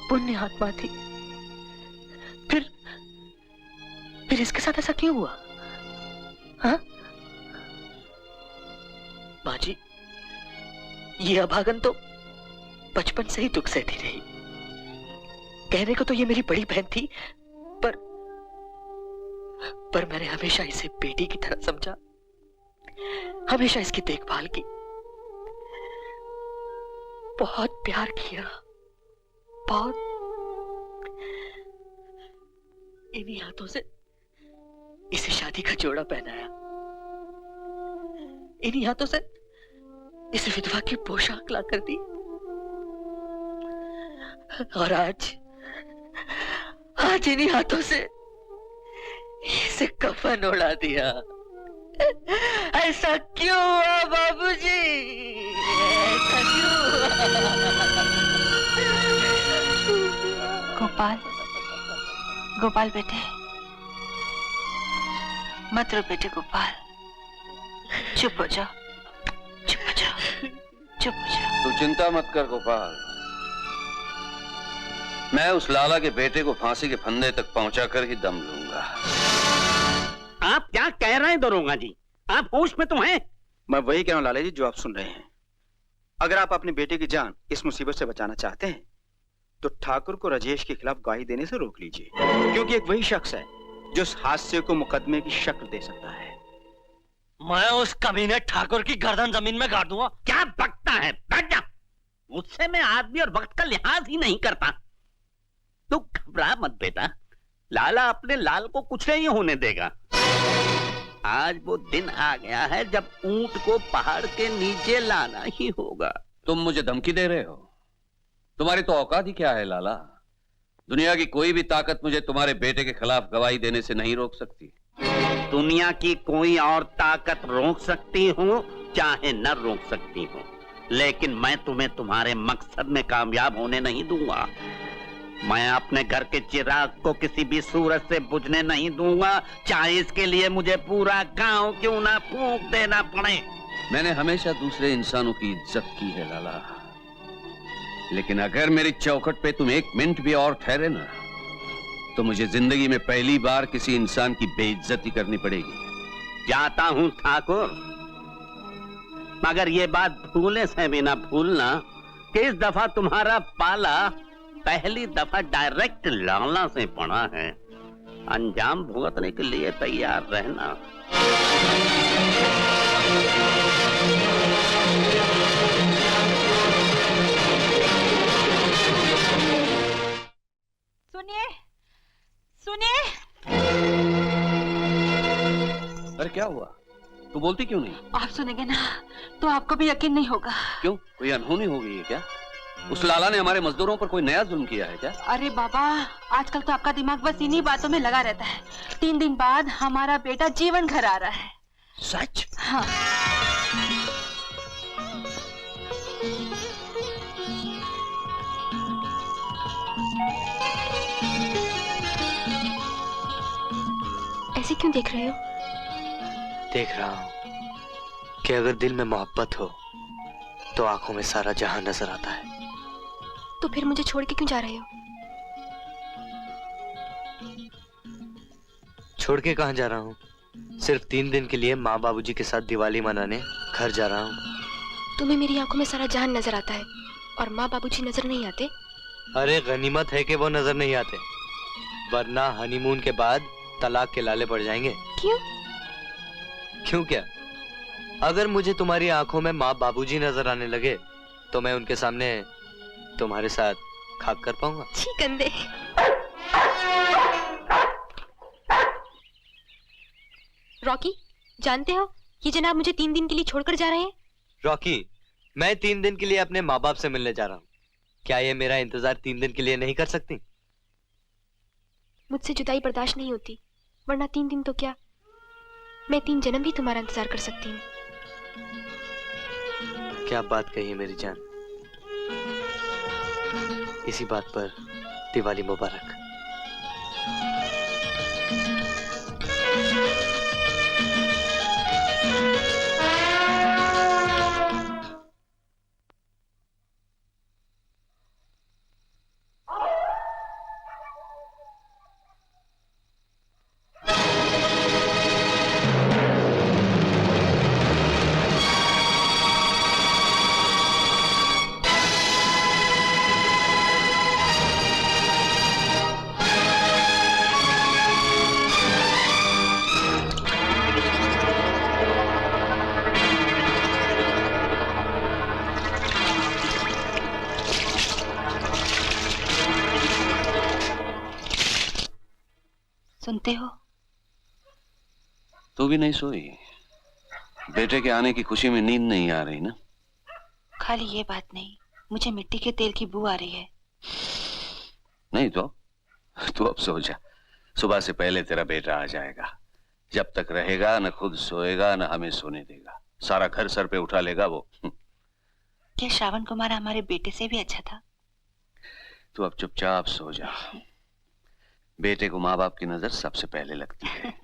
Speaker 3: पुण्य आत्मा थी। फिर इसके साथ ऐसा क्यों हुआ? हाँ? बाजी, ये अभागन तो बचपन से ही दुख सहती रही। कहने को तो ये मेरी बड़ी बहन थी, पर मैंने हमेशा इसे बेटी की तरह समझा, हमेशा इसकी देखभाल की, बहुत प्यार किया, बहुत। इन्हीं हाथों से इसे शादी का जोड़ा पहनाया, इन्हीं हाथों से इसे विधवा की पोशाक ला कर दी, और आज इन्हीं हाथों से इसे कफन उड़ा दिया। ऐसा क्यों हुआ बाबूजी? ऐसा क्यों हुआ?
Speaker 6: गोपाल बेटे, मत रो बेटे गोपाल, चुप हो जाओ, चुप हो जाओ, चुप हो जाओ।
Speaker 4: तू चिंता मत कर गोपाल, मैं उस लाला के बेटे को फांसी के फंदे तक पहुंचाकर ही दम लूंगा।
Speaker 2: आप क्या कह रहे हैं दरोगा जी? आप होश में तो हैं?
Speaker 11: मैं वही कह रहा हूं लाला जी जो आप सुन रहे हैं। अगर आप अपने बेटे की जान इस मुसीबत से बचाना चाहते हैं तो ठाकुर को राजेश के खिलाफ गवाही देने से रोक लीजिए, क्योंकि एक वही शख्स है जो उस हादसे को मुकदमे की शक्ल दे सकता है।
Speaker 5: मैं उस कमीने ठाकुर की गर्दन जमीन में गाड़ दूंगा।
Speaker 2: क्या बकता है? बैठ जा। मुझसे मैं आदमी और वक्त का लिहाज ही नहीं करता। तू घबरा मत बेटा, लाला अपने लाल को कुछ नहीं होने देगा। आज वो दिन आ गया है जब ऊंट को पहाड़ के नीचे लाना ही होगा।
Speaker 4: तुम मुझे धमकी दे रहे हो? तुम्हारी तो औकात ही क्या है लाला? दुनिया की कोई भी ताकत मुझे तुम्हारे बेटे के खिलाफ गवाही देने से नहीं रोक सकती।
Speaker 2: दुनिया की कोई और ताकत रोक सकती हो चाहे न रोक सकती हो, लेकिन मैं तुम्हें तुम्हारे मकसद में कामयाब होने नहीं दूंगा। मैं अपने घर के चिराग को किसी भी सूरत से बुझने नहीं दूंगा, चाहे इसके लिए मुझे पूरा गांव क्यों ना फूंक देना पड़े।
Speaker 4: मैंने हमेशा दूसरे इंसानों की इज्जत की है लाला, लेकिन अगर मेरी चौखट पे तुम एक मिनट भी और ठहरे ना तो मुझे जिंदगी में पहली बार किसी इंसान की बेइज्जती करनी पड़ेगी।
Speaker 2: जाता हूं ठाकुर, मगर ये बात भूले से भी ना भूलना कि इस दफा तुम्हारा पाला पहली दफा डायरेक्ट लाला से पड़ा है। अंजाम भुगतने के लिए तैयार रहना।
Speaker 6: सुनिए, सुनिए।
Speaker 4: अरे क्या हुआ? तू बोलती क्यों नहीं?
Speaker 6: आप सुनेंगे ना तो आपको भी यकीन नहीं होगा।
Speaker 4: क्यों? कोई अनहोनी हो गई है क्या? उस लाला ने हमारे मजदूरों पर कोई नया जुल्म किया है क्या?
Speaker 6: अरे बाबा, आजकल तो आपका दिमाग बस इन्हीं बातों में लगा रहता है। 3 दिन बाद हमारा बेटा जीवन घर आ रहा है।
Speaker 4: सच?
Speaker 6: हाँ।
Speaker 1: ऐसे क्यों देख रहे हो?
Speaker 16: देख रहा हूं कि अगर दिल में मोहब्बत हो तो आंखों में सारा जहां नजर आता है।
Speaker 1: तो फिर मुझे छोड़ के क्यों जा रहे हो?
Speaker 16: छोड़ के कहां जा रहा हूं? सिर्फ 3 दिन के लिए माँ बाबूजी के साथ दिवाली मनाने घर जा रहा हूं।
Speaker 1: तुम्हें मेरी आंखों में सारा जहान नजर आता है और माँ बाबूजी नजर नहीं आते?
Speaker 16: अरे गनीमत है कि वो नजर नहीं आते, वरना हनीमून के बाद तलाक के लाले पड़ जाएंगे।
Speaker 1: क्यों?
Speaker 16: क्यों क्या? अगर मुझे तुम्हारी आंखों में माँ बाबूजी नजर आने लगे तो मैं उनके सामने तुम्हारे साथ खाक कर पाऊंगा?
Speaker 1: छी गंदे। रॉकी, जानते हो ये जनाब मुझे 3 दिन के लिए छोड़कर जा रहे हैं।
Speaker 16: रॉकी, मैं 3 दिन के लिए अपने माँ बाप से मिलने जा रहा हूँ। क्या ये मेरा इंतजार 3 दिन के लिए नहीं कर सकती?
Speaker 1: मुझसे जुदाई बर्दाश्त नहीं होती, वरना 3 दिन तो क्या, मैं 3 जन्म भी तुम्हारा इंतजार कर सकती हूँ।
Speaker 16: क्या बात कही है मेरी जान। इसी बात पर दिवाली मुबारक।
Speaker 6: सुनते हो?
Speaker 4: तू भी नहीं सोई? बेटे के आने की खुशी में नींद नहीं आ रही ना?
Speaker 6: खाली ये बात नहीं, मुझे मिट्टी के तेल की बू आ रही है।
Speaker 4: नहीं तो तू अब सो जा, सुबह से पहले तेरा बेटा आ जाएगा। जब तक रहेगा न खुद सोएगा न हमें सोने देगा, सारा घर सर पे उठा लेगा वो।
Speaker 6: क्या श्रावण कुमार हमारे बेटे से भी अच्छा था?
Speaker 4: तू अब चुपचाप सो जा। बेटे को माँ बाप की नजर सबसे पहले लगती है।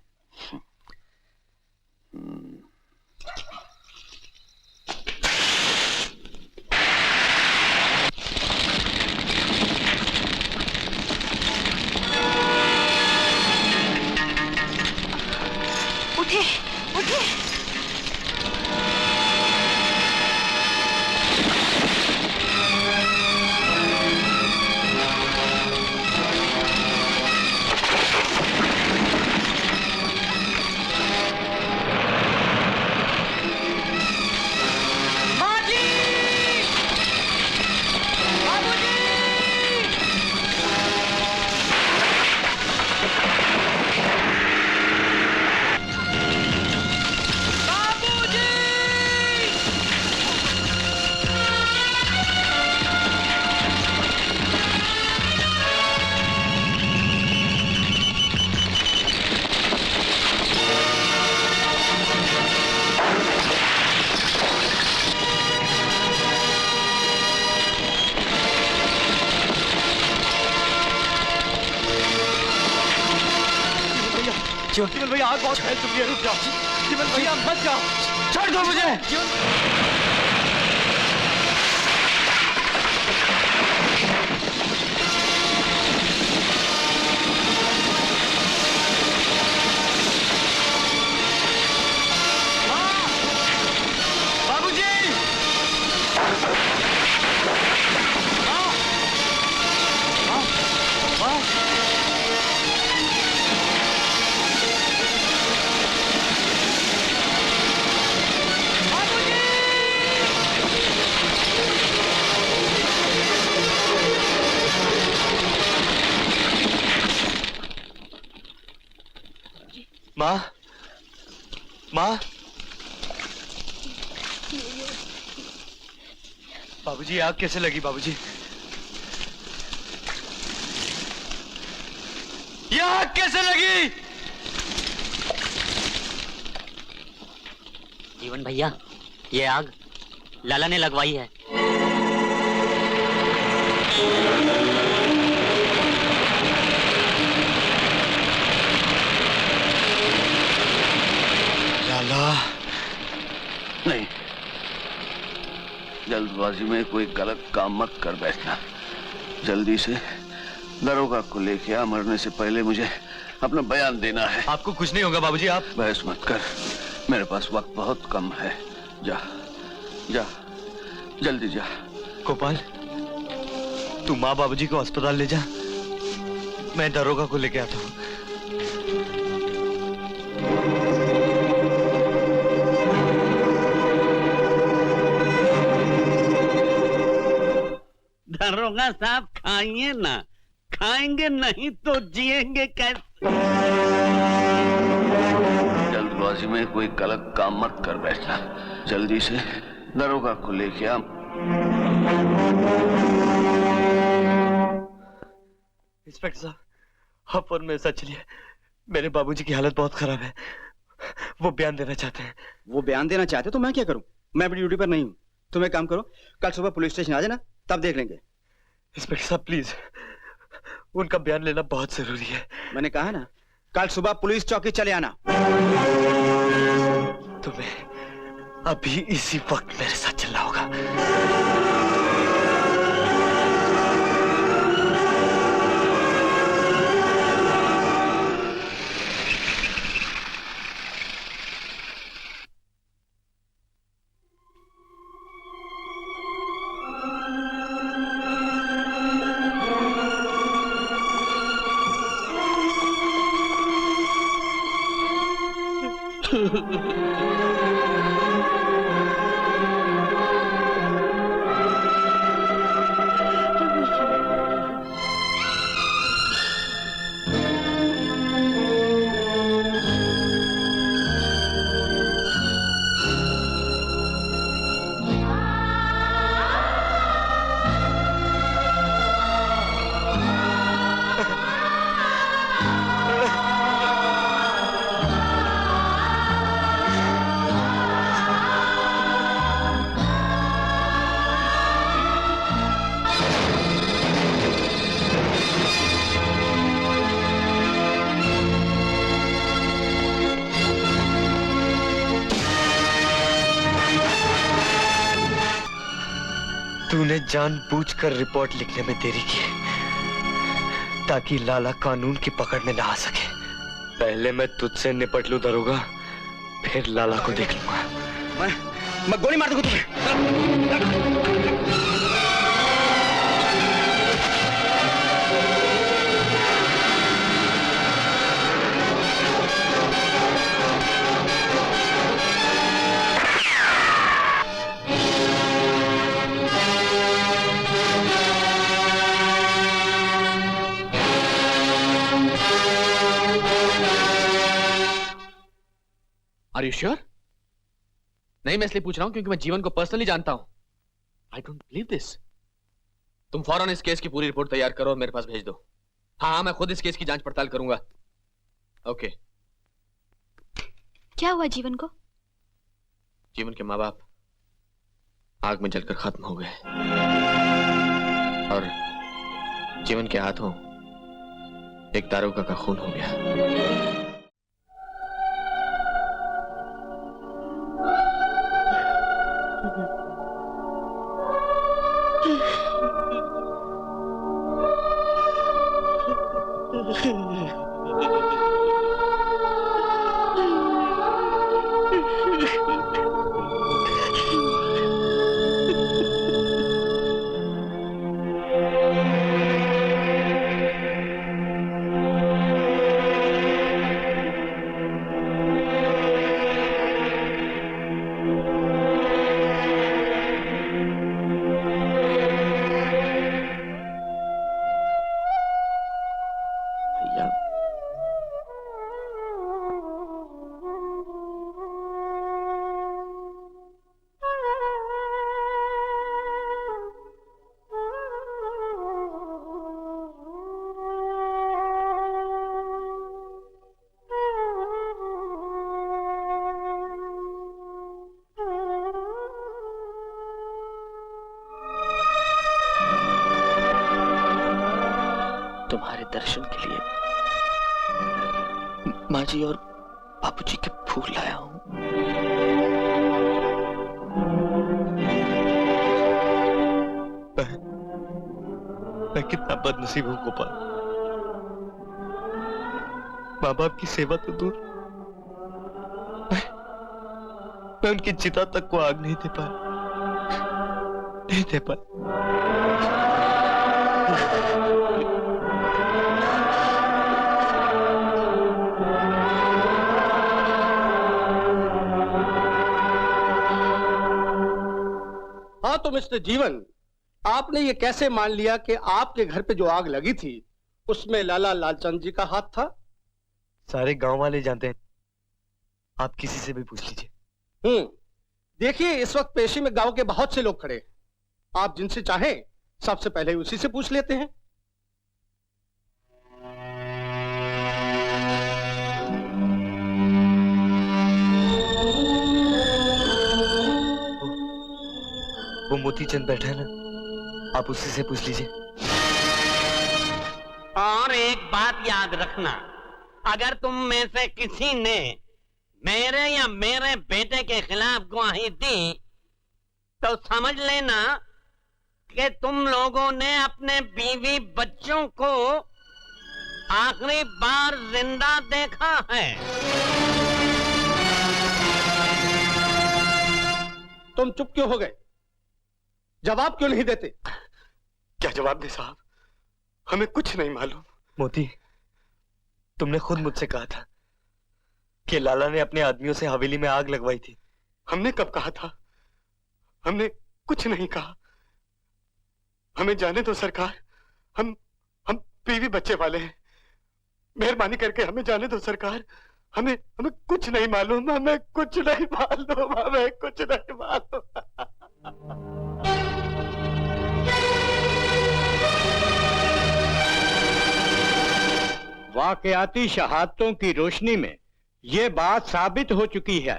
Speaker 6: उठे, उठे।
Speaker 5: जीवन भैया आग बहुत फैल चुकी है, रुक जाओ। जीवन भैया मत जाओ, छोड़ दो मुझे। माँ, माँ, बाबूजी आग कैसे लगी बाबूजी? ये आग कैसे लगी?
Speaker 8: जीवन भैया, ये आग लाला ने लगवाई है।
Speaker 4: नहीं, जल्दबाजी में कोई गलत काम मत कर बैठना। जल्दी से दरोगा को लेके आ, मरने से पहले मुझे अपना बयान देना है।
Speaker 5: आपको कुछ नहीं होगा बाबूजी, आप
Speaker 4: बहस मत कर, मेरे पास वक्त बहुत कम है। जा जा, जल्दी जा।
Speaker 5: गोपाल, तू माँ बाबूजी को अस्पताल ले जा, मैं दरोगा को लेके आता हूँ।
Speaker 2: दरोगा साहब खाइए ना, खाएंगे नहीं तो जिएंगे कैसे?
Speaker 4: जल्दबाजी में कोई गलत काम मत कर बैठना। जल्दी से दरोगा को लेके आ।
Speaker 5: इंस्पेक्टर साहब, आप और मैं सच लिए, मेरे बाबूजी की हालत बहुत खराब है, वो बयान देना चाहते हैं।
Speaker 11: वो बयान देना चाहते तो मैं क्या करूं? मैं अपनी ड्यूटी पर नहीं हूं। तुम एक काम करो, कल सुबह पुलिस स्टेशन आ जाना, तब देख लेंगे।
Speaker 5: इंस्पेक्टर साहब प्लीज, उनका बयान लेना बहुत जरूरी है।
Speaker 11: मैंने कहा ना, कल सुबह पुलिस चौकी चले आना।
Speaker 5: तुम्हें अभी इसी वक्त मेरे साथ चलना होगा।
Speaker 16: तूने जानबूझकर रिपोर्ट लिखने में देरी की ताकि लाला कानून की पकड़ में ना आ सके। पहले मैं तुझसे निपट लूं दरोगा, फिर लाला को देख लूंगा।
Speaker 11: मैं गोली मार दूंगा तुम्हें।
Speaker 7: Are you sure? नहीं, मैं इसलिए पूछ रहा हूं क्योंकि मैं जीवन को पर्सनली जानता हूं। I don't believe this. तुम फौरन इस केस की पूरी रिपोर्ट तैयार करो और मेरे पास भेज दो। हाँ, मैं खुद इस केस की जांच पड़ताल करूंगा। ओके।
Speaker 1: क्या हुआ जीवन को?
Speaker 7: जीवन के माँ बाप आग में जलकर खत्म हो गए और जीवन के हाथों एक दारोगा का खून हो गया।
Speaker 16: तुम्हारे दर्शन के लिए माँ जी और बापूजी के फूल लाया हूं। मैं कितना बदनसीब हूं गोपाल। माँ बाप की सेवा तो दूर, मैं उनकी चिता तक को आग नहीं दे पाया, नहीं दे पाया।
Speaker 17: हाँ तो मिस्टर जीवन, आपने ये कैसे मान लिया कि आपके घर पे जो आग लगी थी उसमें लाला लालचंद जी का हाथ था?
Speaker 16: सारे गांव वाले जानते हैं, आप किसी से भी पूछ लीजिए।
Speaker 17: देखिए इस वक्त पेशी में गांव के बहुत से लोग खड़े हैं, आप जिनसे चाहें सबसे पहले उसी से पूछ लेते हैं।
Speaker 16: वो मोतीचंद बैठा है ना, आप उसी से पूछ लीजिए।
Speaker 2: और एक बात याद रखना, अगर तुम में से किसी ने मेरे या मेरे बेटे के खिलाफ गवाही दी तो समझ लेना कि तुम लोगों ने अपने बीवी बच्चों को आखिरी बार जिंदा देखा है।
Speaker 17: तुम चुप क्यों हो गए? जवाब क्यों नहीं देते?
Speaker 16: क्या जवाब दे साहब, हमें कुछ नहीं मालूम। मोती, तुमने खुद मुझसे कहा था कि लाला ने अपने आदमियों से हवेली में आग लगवाई थी। हमने कब कहा था? हमने कुछ नहीं कहा। हमें जाने दो सरकार, हम बीवी बच्चे वाले हैं, मेहरबानी करके हमें जाने दो सरकार। हमें कुछ नहीं मालूम, हमें कुछ नहीं मालूम, हमें कुछ नहीं मालूम।
Speaker 17: वाकयाती शहादतों की रोशनी में ये बात साबित हो चुकी है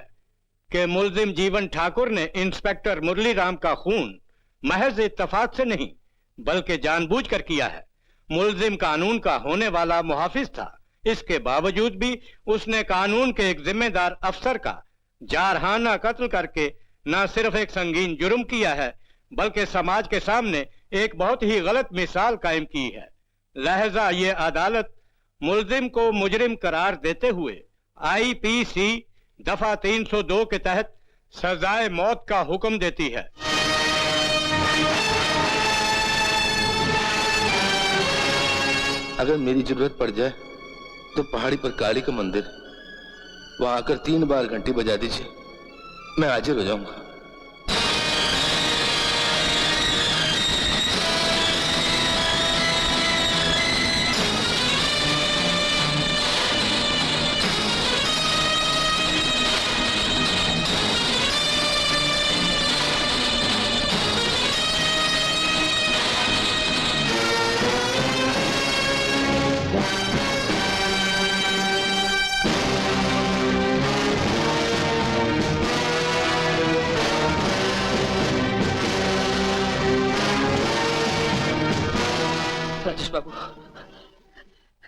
Speaker 17: कि मुलजिम जीवन ठाकुर ने इंस्पेक्टर मुरली राम का खून महज इत्तेफाक से नहीं बल्कि जानबूझकर किया है। मुलजिम कानून का होने वाला मुहाफिज था, इसके बावजूद भी उसने कानून के एक जिम्मेदार अफसर का जारहाना कत्ल करके न सिर्फ एक संगीन जुर्म किया है बल्कि समाज के सामने एक बहुत ही गलत मिसाल कायम की है। लिहाजा ये अदालत मुल्जिम को मुजरिम करार देते हुए IPC दफा 302 के तहत सजाए मौत का हुक्म देती है।
Speaker 9: अगर मेरी जरूरत पड़ जाए तो पहाड़ी पर काली का मंदिर, वहां आकर 3 बार घंटी बजा दीजिए, मैं हाजिर हो जाऊंगा।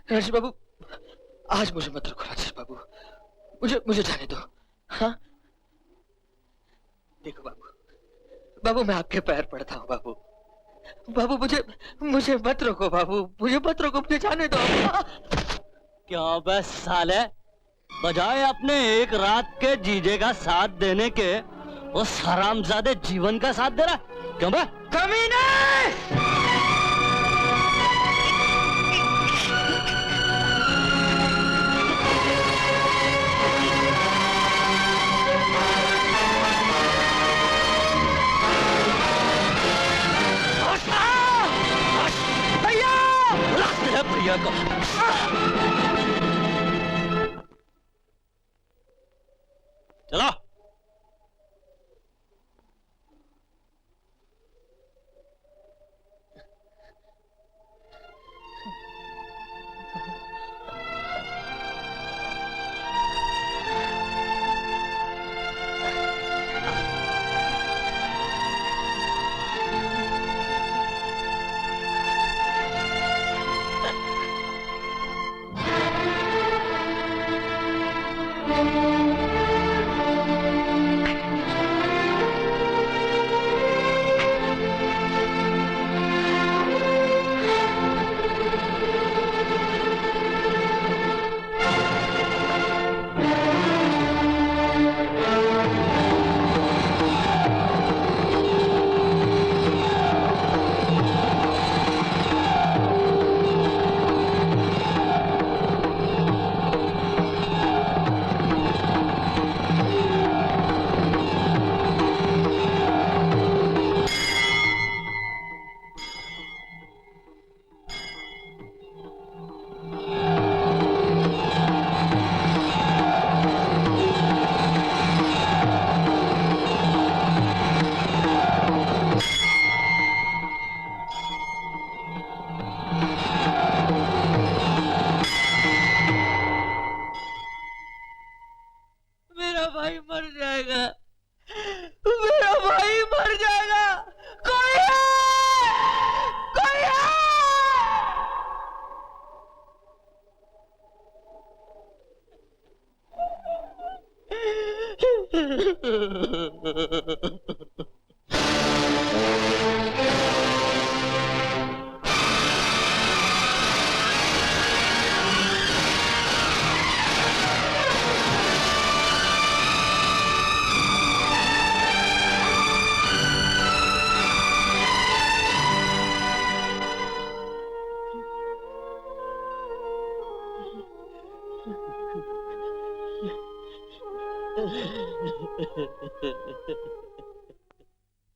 Speaker 3: राजेश बाबू, आज मुझे मत रखो राजेश बाबू, मुझे जाने दो। हाँ देखो बाबू, मैं आपके पैर पड़ता हूँ बाबू, मुझे मत रोको बाबू, मुझे मत रोको, मुझे जाने दो।
Speaker 5: क्या बस साले, बजाय अपने एक रात के जीजे का साथ देने के उस हरामजादे जीवन का साथ दे रहा, क्यों बे?
Speaker 3: कमीने!
Speaker 5: भैया को चलो।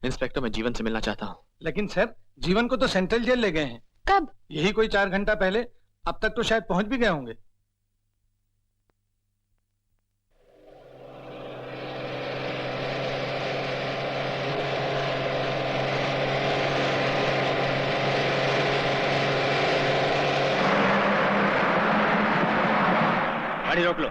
Speaker 7: इंस्पेक्टर, मैं जीवन से मिलना चाहता हूँ।
Speaker 17: लेकिन सर, जीवन को तो सेंट्रल जेल ले गए हैं।
Speaker 14: कब?
Speaker 17: यही कोई 4 घंटा पहले। अब तक तो शायद पहुंच भी गए होंगे।
Speaker 11: गाड़ी रोक लो।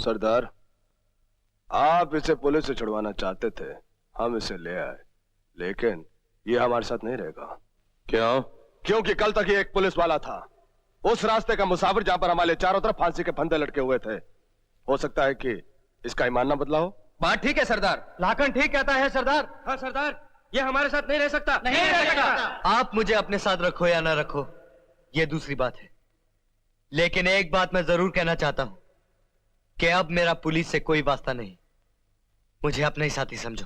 Speaker 10: सरदार, आप इसे पुलिस से छुड़वाना चाहते थे, हम इसे ले आए, लेकिन ये हमारे साथ नहीं रहेगा।
Speaker 9: क्यों?
Speaker 10: क्योंकि कल तक ये एक पुलिस वाला था, उस रास्ते का मुसाफिर जहां पर हमारे चारों तरफ फांसी के फंदे लटके हुए थे। हो सकता है कि इसका ईमान ना बदला हो।
Speaker 3: बात ठीक है सरदार, लाखन ठीक कहता है सरदार। हाँ सरदार, ये हमारे साथ नहीं रह सकता। नहीं रह सकता।
Speaker 5: आप मुझे अपने साथ रखो या ना रखो, ये दूसरी बात है, लेकिन एक बात मैं जरूर कहना चाहता हूं कि अब मेरा पुलिस से कोई वास्ता नहीं, मुझे अपने ही साथी समझो।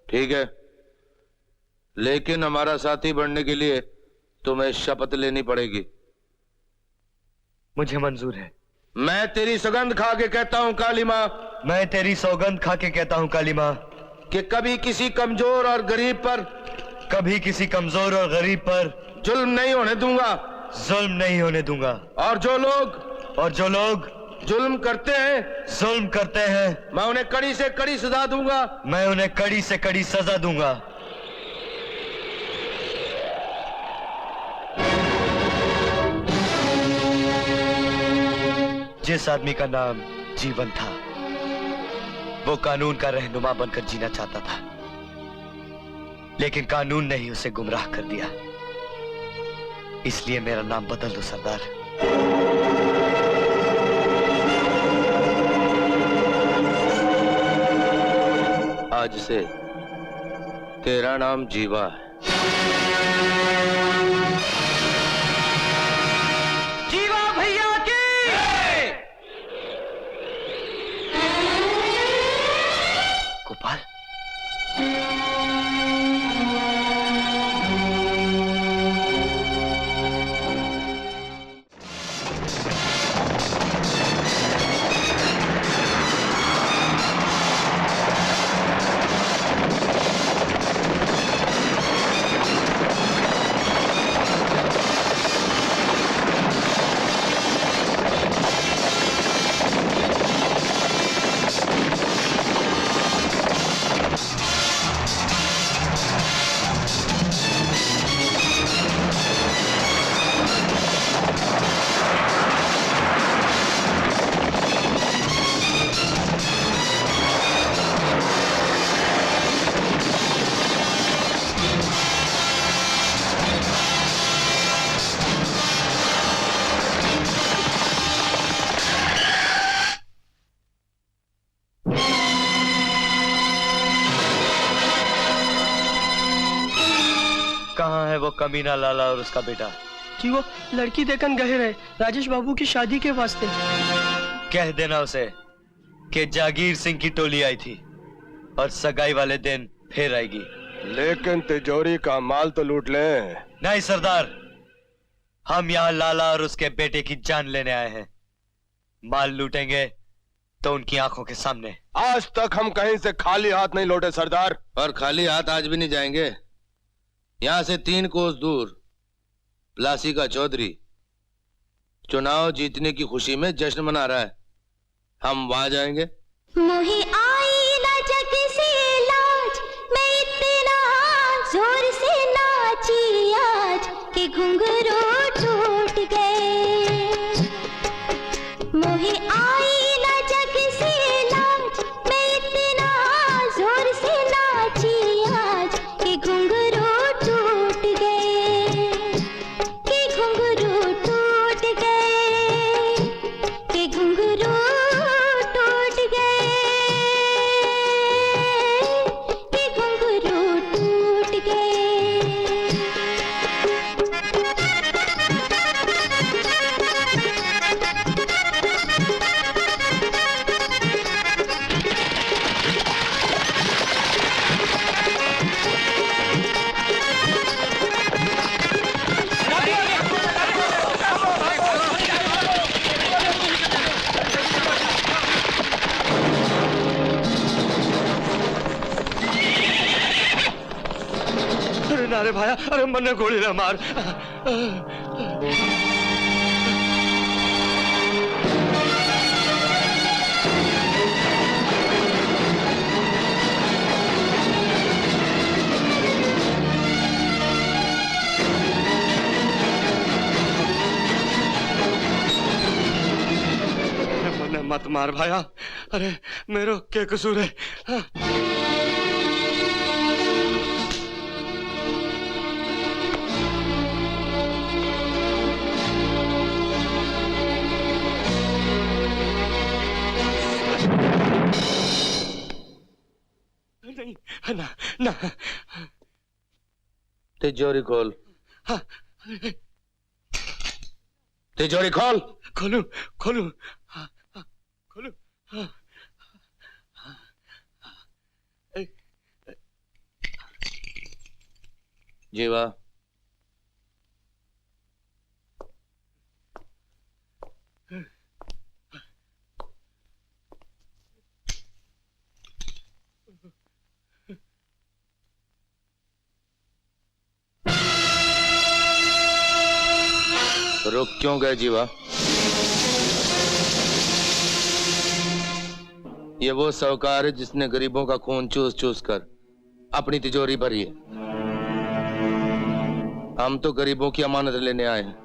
Speaker 9: ठीक है, लेकिन हमारा साथी बनने के लिए तुम्हें शपथ लेनी पड़ेगी।
Speaker 5: मुझे मंजूर है।
Speaker 9: मैं तेरी सौगंध खा के कहता हूं काली मां,
Speaker 5: मैं तेरी सौगंध खा के कहता हूं काली मां,
Speaker 9: कि कभी किसी कमजोर और गरीब पर,
Speaker 5: कभी किसी कमजोर और गरीब पर
Speaker 9: जुल्म नहीं होने दूंगा,
Speaker 5: जुल्म नहीं होने दूंगा।
Speaker 9: और जो लोग जुल्म करते हैं, मैं उन्हें कड़ी से कड़ी सजा दूंगा।
Speaker 5: मैं उन्हें कड़ी से कड़ी सजा दूंगा। जिस आदमी का नाम जीवन था, वो कानून का रहनुमा बनकर जीना चाहता था, लेकिन कानून ने ही उसे गुमराह कर दिया। इसलिए मेरा नाम बदल दो सरदार।
Speaker 9: आज से तेरा नाम जीवा है।
Speaker 3: जीवा भैया की
Speaker 5: गोपाल, कहाँ है वो कमीना लाला और उसका बेटा?
Speaker 3: जी वो लड़की देखकर गए रहे, राजेश बाबू की शादी के वास्ते।
Speaker 5: कह देना उसे कि जागीर सिंह की टोली आई थी और सगाई वाले दिन फिर आएगी।
Speaker 10: लेकिन तिजोरी का माल तो लूट लें।
Speaker 5: नहीं सरदार, हम यहाँ लाला और उसके बेटे की जान लेने आए हैं। माल लूटेंगे तो उनकी आंखों के सामने।
Speaker 10: आज तक हम कहीं से खाली हाथ नहीं लौटे सरदार,
Speaker 9: और खाली हाथ आज भी नहीं जाएंगे। यहां से 3 कोस दूर प्लासी का चौधरी चुनाव जीतने की खुशी में जश्न मना रहा है, हम वहां जाएंगे।
Speaker 13: मोहे आई ना जग से लाज, मैं इतना जोर से नाची आज कि घुंघरू टूट गए। मोहे आई ना जग से लाज, मैं इतना जोर से नाची आज कि घुंघरू टूट गए, कि घुंघरू टूट गए, कि घुंघरू टूट गए, कि घुंघरू टूट गए।
Speaker 5: अरे नारे भाया, अरे मन्ने गोली ना मार।
Speaker 16: मत मार भाया, अरे मेरो क्या कसूर है? हाँ। नहीं, ना ना।
Speaker 9: तिजोरी खोल।
Speaker 16: हाँ।
Speaker 9: तिजोरी खोल।
Speaker 16: खोलू खोलू। हाँ, हाँ, खोलू। हाँ, हाँ,
Speaker 9: जीवा, रुक क्यों गए जीवा? ये वो साहूकार है जिसने गरीबों का खून चूस चूस कर अपनी तिजोरी भरी है। हम तो गरीबों की अमानत लेने आए हैं।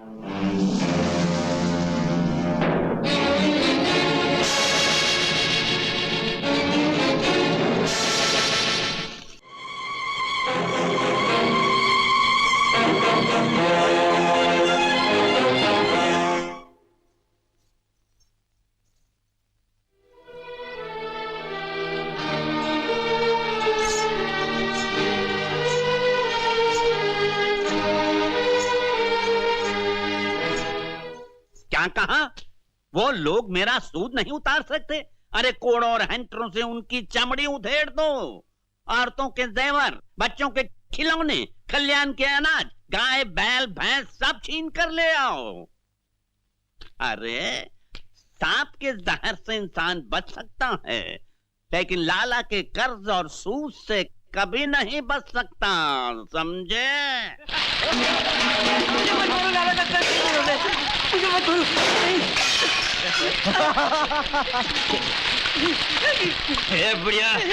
Speaker 2: कहा वो लोग मेरा सूद नहीं उतार सकते? अरे कोड़ों और हैंटरों से उनकी चमड़ी उधेड़ दो। औरतों के जेवर, बच्चों के खिलौने, खलियान के अनाज, गाय बैल भैंस सब छीन कर ले आओ। अरे सांप के जहर से इंसान बच सकता है, लेकिन लाला के कर्ज और सूद से कभी नहीं बच सकता, समझे?
Speaker 13: बढ़िया।
Speaker 14: अरे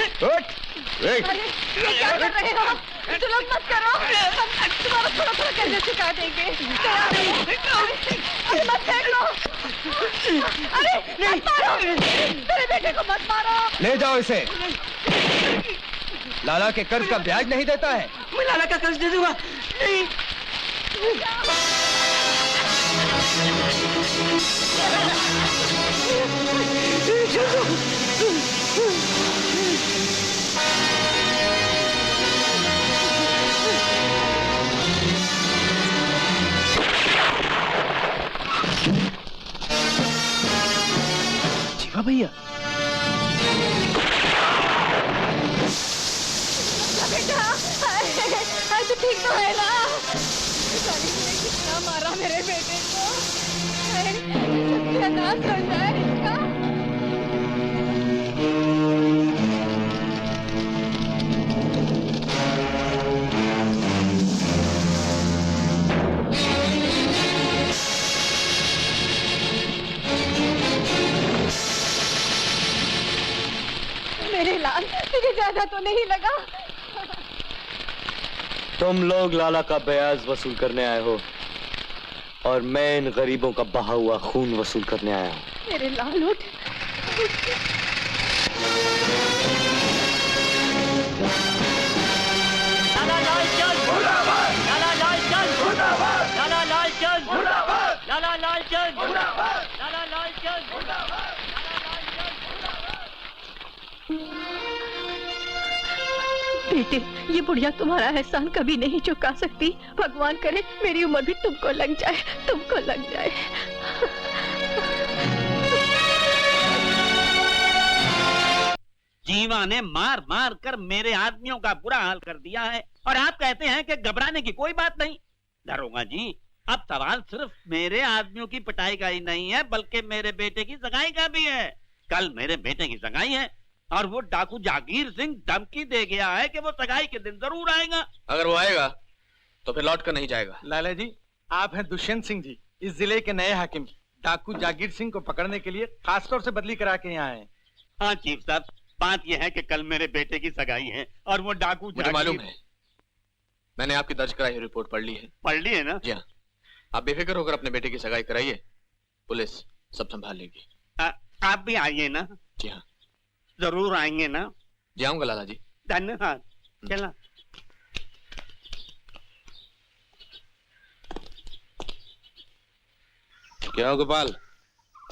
Speaker 14: ये क्या कर रहे हो? तुम लोग मत करो, हम तुम्हारा थोड़ा थोड़ा करने सिखा देंगे। अरे मत फेंको, अरे मत मारो, मेरे बेटे को मत मारो।
Speaker 3: ले जाओ इसे। लाला के कर्ज का ब्याज नहीं देता है।
Speaker 13: मैं लाला का कर्ज दे दूंगा। नहीं।
Speaker 3: जीवा भैया,
Speaker 14: तो ठीक तो है ना? ने कितना मारा मेरे बेटे को, सत्यानाश हो जाए इसका। मेरे लाल, तुझे ज्यादा तो नहीं लगा?
Speaker 16: तुम लोग लाला का ब्याज वसूल करने आए हो और मैं इन गरीबों का बहा हुआ खून वसूल करने आया हूँ।
Speaker 14: मेरे लाल उठ।
Speaker 13: लाला लालचंद मुर्दाबाद, लाला लालचंद मुर्दाबाद, लाला लालचंद मुर्दाबाद, लाला लालचंद मुर्दाबाद, लाला लालचंद मुर्दाबाद।
Speaker 14: बेटे, ये बुढ़िया तुम्हारा एहसान कभी नहीं चुका सकती। भगवान करे मेरी उम्र भी तुमको लग जाए, तुमको लग जाए।
Speaker 2: जीवा ने मार मार कर मेरे आदमियों का बुरा हाल कर दिया है और आप कहते हैं कि घबराने की कोई बात नहीं। दरोगा जी, अब सवाल सिर्फ मेरे आदमियों की पिटाई का ही नहीं है, बल्कि मेरे बेटे की सगाई का भी है। कल मेरे बेटे की सगाई है और वो डाकू जागीर सिंह धमकी दे गया है कि वो सगाई के दिन जरूर आएगा।
Speaker 7: अगर वो आएगा तो फिर लौट कर नहीं जाएगा।
Speaker 18: लाला जी, आप हैं दुष्यंत सिंह जी, इस जिले के नए हाकिम। डाकू जागीर सिंह को पकड़ने के लिए खास तौर से बदली करा के यहाँ आए।
Speaker 2: हाँ चीफ साहब, बात यह है कि कल मेरे बेटे की सगाई है और वो डाकू
Speaker 7: मुझे मालूम है, मैंने आपकी दर्ज कराई रिपोर्ट पढ़ ली है।
Speaker 2: पढ़ ली है ना?
Speaker 7: जी हाँ, आप बेफिक्र होकर अपने बेटे की सगाई कराइए, पुलिस सब संभाल लेगी।
Speaker 2: आप भी आइए ना।
Speaker 7: जी हाँ,
Speaker 2: जरूर आएंगे ना।
Speaker 7: जाऊंगा लाला जी।
Speaker 2: धन्यवाद। चला।
Speaker 9: क्यों गोपाल,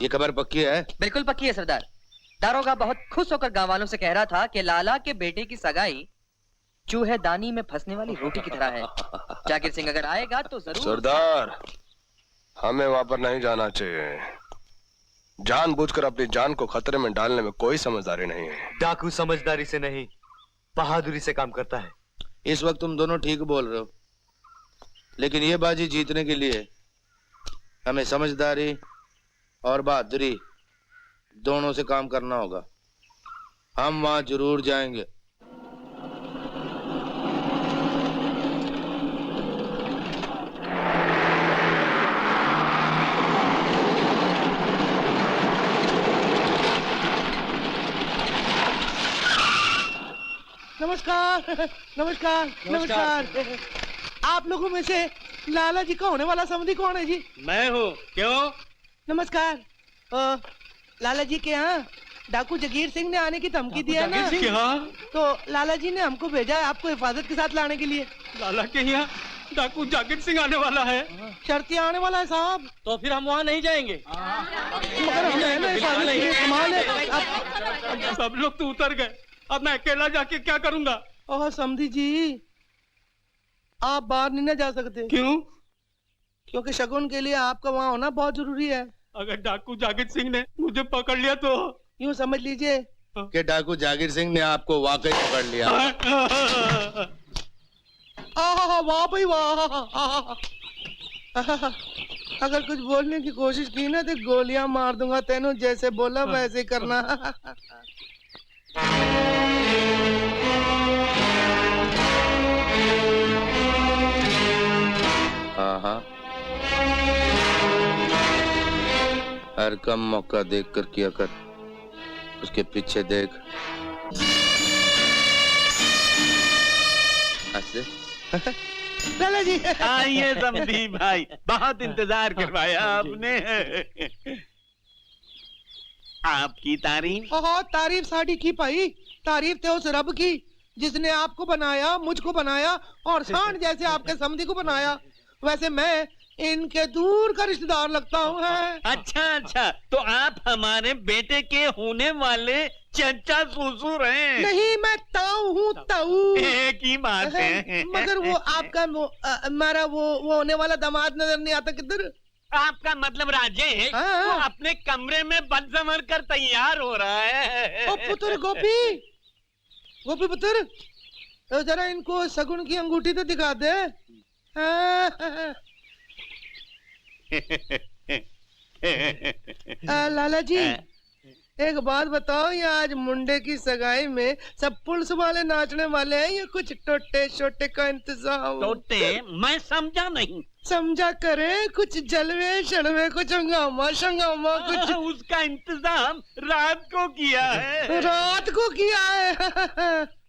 Speaker 9: ये खबर पक्की है?
Speaker 3: बिल्कुल पक्की है सरदार। दारोगा बहुत खुश होकर गांव वालों से कह रहा था कि लाला के बेटे की सगाई चूहेदानी में फंसने वाली रोटी की तरह है। जाकिर सिंह अगर आएगा तो जरूर।
Speaker 10: सरदार, हमें वहां पर नहीं जाना चाहिए। जानबूझकर अपनी जान को खतरे में डालने में कोई समझदारी नहीं है।
Speaker 16: डाकू समझदारी से नहीं, बहादुरी से काम करता है।
Speaker 9: इस वक्त तुम दोनों ठीक बोल रहे हो, लेकिन ये बाजी जीतने के लिए हमें समझदारी और बहादुरी दोनों से काम करना होगा। हम वहां जरूर जाएंगे।
Speaker 19: नमस्कार नमस्कार नमस्कार। आप लोगों में से लाला जी का होने वाला समधी कौन है जी?
Speaker 5: मैं हूँ। क्यों?
Speaker 19: नमस्कार। लाला जी के यहाँ डाकू जगीर सिंह ने आने की धमकी दिया ना, तो लाला जी ने हमको भेजा है आपको हिफाजत के साथ लाने के लिए।
Speaker 5: लाला के यहाँ डाकू जाकिर सिंह आने वाला है।
Speaker 19: शर्तिया आने वाला है साहब।
Speaker 5: तो फिर हम वहाँ नहीं जाएंगे।
Speaker 19: मगर हमें है ना हिफाजत के लिए सामान है।
Speaker 5: सब लोग तो उतर गए, अब मैं अकेला जाके क्या करूँगा?
Speaker 19: ओह समधी जी, आप बाहर नहीं ना जा सकते।
Speaker 5: क्यों?
Speaker 19: क्योंकि शगुन के लिए आपका वहाँ होना बहुत जरूरी है।
Speaker 5: अगर डाकू जाकिर सिंह ने मुझे पकड़ लिया तो?
Speaker 19: यूँ समझ लीजिए
Speaker 9: कि डाकू जाकिर सिंह ने आपको वाकई पकड़ लिया।
Speaker 19: वाह भाई वाह। अगर कुछ बोलने की कोशिश की ना तो गोलियां मार दूंगा तेनों। जैसे बोला वैसे ही करना।
Speaker 9: हाँ, हर कम मौका देख कर किया कर। उसके पीछे देख।
Speaker 19: लाला जी
Speaker 2: आइए समधी भाई, बहुत इंतजार करवाया आपने। आपकी तारीफ?
Speaker 19: तारीफ साड़ी की भाई। तारीफ तो उस रब की जिसने आपको बनाया, मुझको बनाया और सांड जैसे आपके समधी को बनाया। वैसे मैं इनके दूर का रिश्तेदार लगता हूँ।
Speaker 2: अच्छा अच्छा, तो आप हमारे बेटे के होने वाले चचा ससुर हैं?
Speaker 19: नहीं, मैं ताऊ हूँ, ताऊ।
Speaker 2: एक ही बात है।
Speaker 19: मगर वो आपका हमारा वो होने वाला दामाद नजर नहीं आता किधर?
Speaker 2: आपका मतलब राजेश वो अपने कमरे में बन संवर कर तैयार हो रहा है।
Speaker 19: ओ पुत्र गोपी, गोपी पुत्र, तो जरा इनको सगुन की अंगूठी तो दिखा दे। लाला जी एक बात बताओ, ये आज मुंडे की सगाई में सब पुलिस वाले नाचने वाले हैं या कुछ टोटे शोटे का इंतजाम?
Speaker 2: टोटे? मैं समझा नहीं।
Speaker 19: समझा करे, कुछ जलवे शलवे, कुछ हंगामा शंगामा कुछ।
Speaker 2: उसका इंतजाम रात को किया है।
Speaker 19: रात को किया है।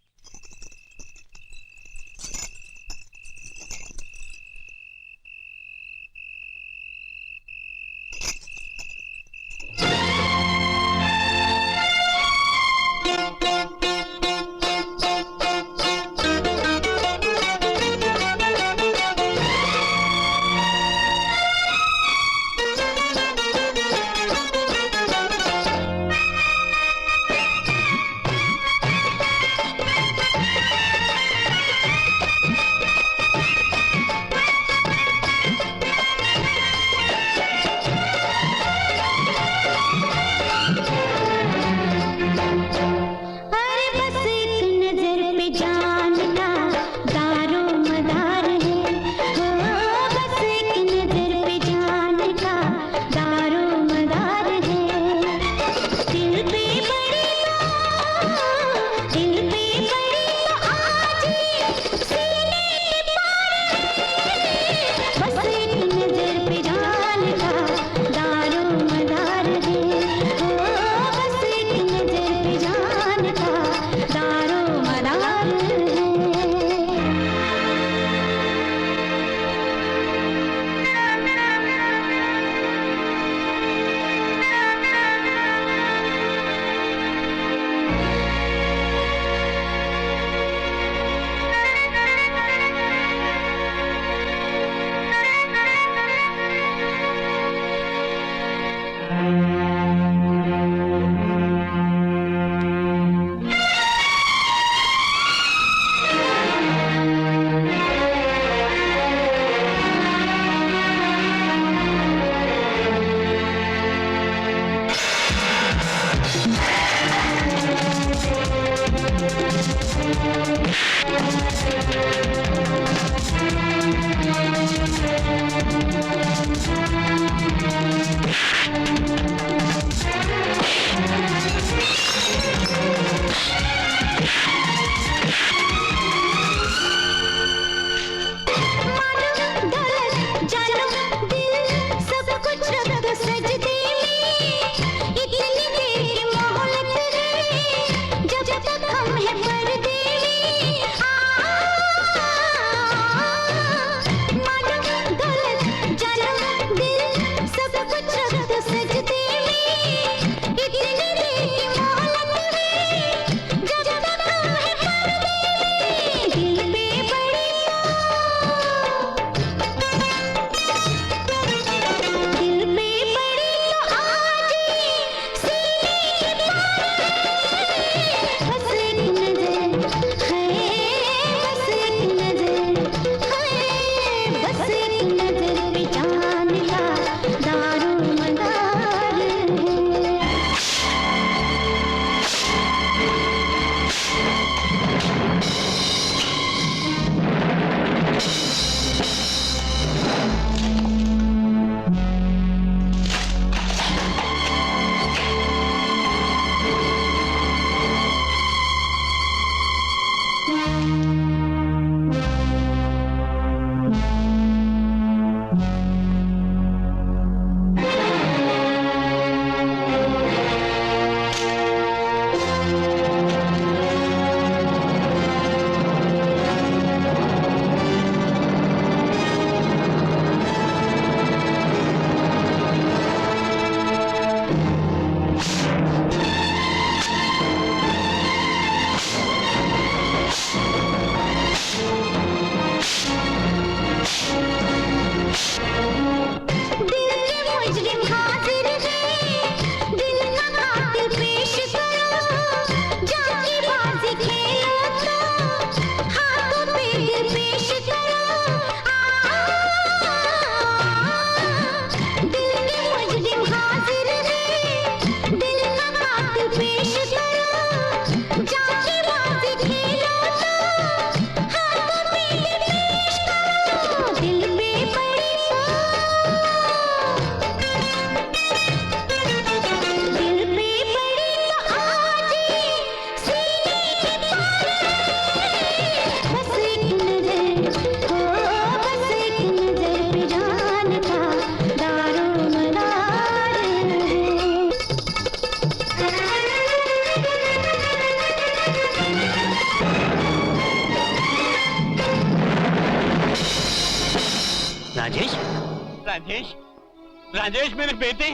Speaker 17: राजेश मेरे बेटे,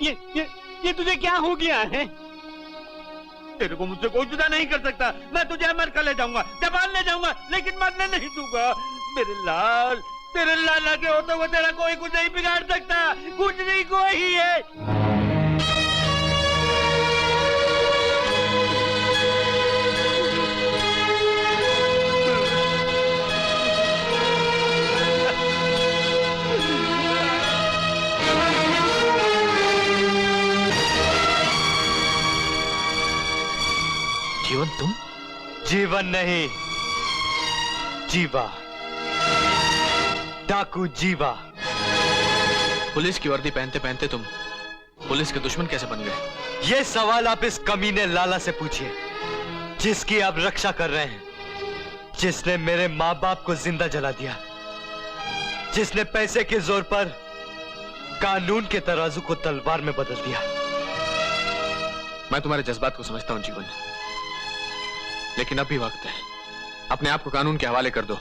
Speaker 17: ये तुझे क्या हो गया है? तेरे को मुझसे कोई जुदा नहीं कर सकता। मैं तुझे अमेरिका ले जाऊंगा, जापान ले जाऊंगा, लेकिन मरने नहीं दूंगा। मेरे लाल, तेरे लाला के होते हुए तेरा कोई कुछ नहीं बिगाड़ सकता, कुछ नहीं कोई है।
Speaker 7: जीवन तुम?
Speaker 16: जीवन नहीं, जीवा, डाकू जीवा।
Speaker 7: पुलिस की वर्दी पहनते पहनते तुम पुलिस के दुश्मन कैसे बन गए?
Speaker 16: ये सवाल आप इस कमीने लाला से पूछिए, जिसकी आप रक्षा कर रहे हैं, जिसने मेरे माँ बाप को जिंदा जला दिया, जिसने पैसे के जोर पर कानून के तराजू को तलवार में बदल दिया।
Speaker 7: मैं तुम्हारे जज्बात को समझता हूं जीवन, लेकिन अब भी वक्त है, अपने आप को कानून के हवाले कर दो।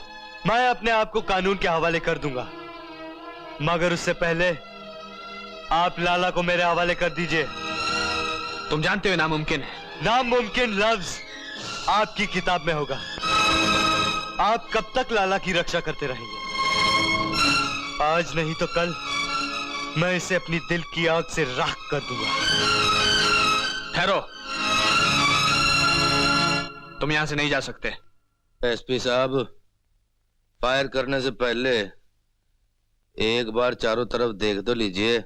Speaker 16: मैं अपने आप को कानून के हवाले कर दूंगा, मगर उससे पहले आप लाला को मेरे हवाले कर दीजिए।
Speaker 7: तुम जानते हो नामुमकिन है।
Speaker 16: नामुमकिन लफ्ज आपकी किताब में होगा। आप कब तक लाला की रक्षा करते रहेंगे? आज नहीं तो कल मैं इसे अपनी दिल की आग से राख कर दूंगा।
Speaker 7: ठहरो, तुम यहां से नहीं जा सकते।
Speaker 9: एसपी साहब, फायर करने से पहले एक बार चारों तरफ देख तो लीजिए।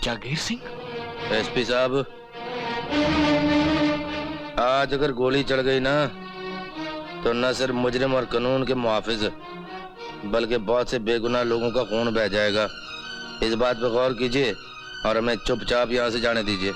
Speaker 7: जागीर सिंह?
Speaker 9: एसपी साहब, आज अगर गोली चढ़ गई ना, तो न सिर्फ मुजरिम और कानून के मुहाफिज, बल्कि बहुत से बेगुनाह लोगों का खून बह जाएगा। इस बात पर गौर कीजिए और हमें चुपचाप यहाँ से जाने दीजिए।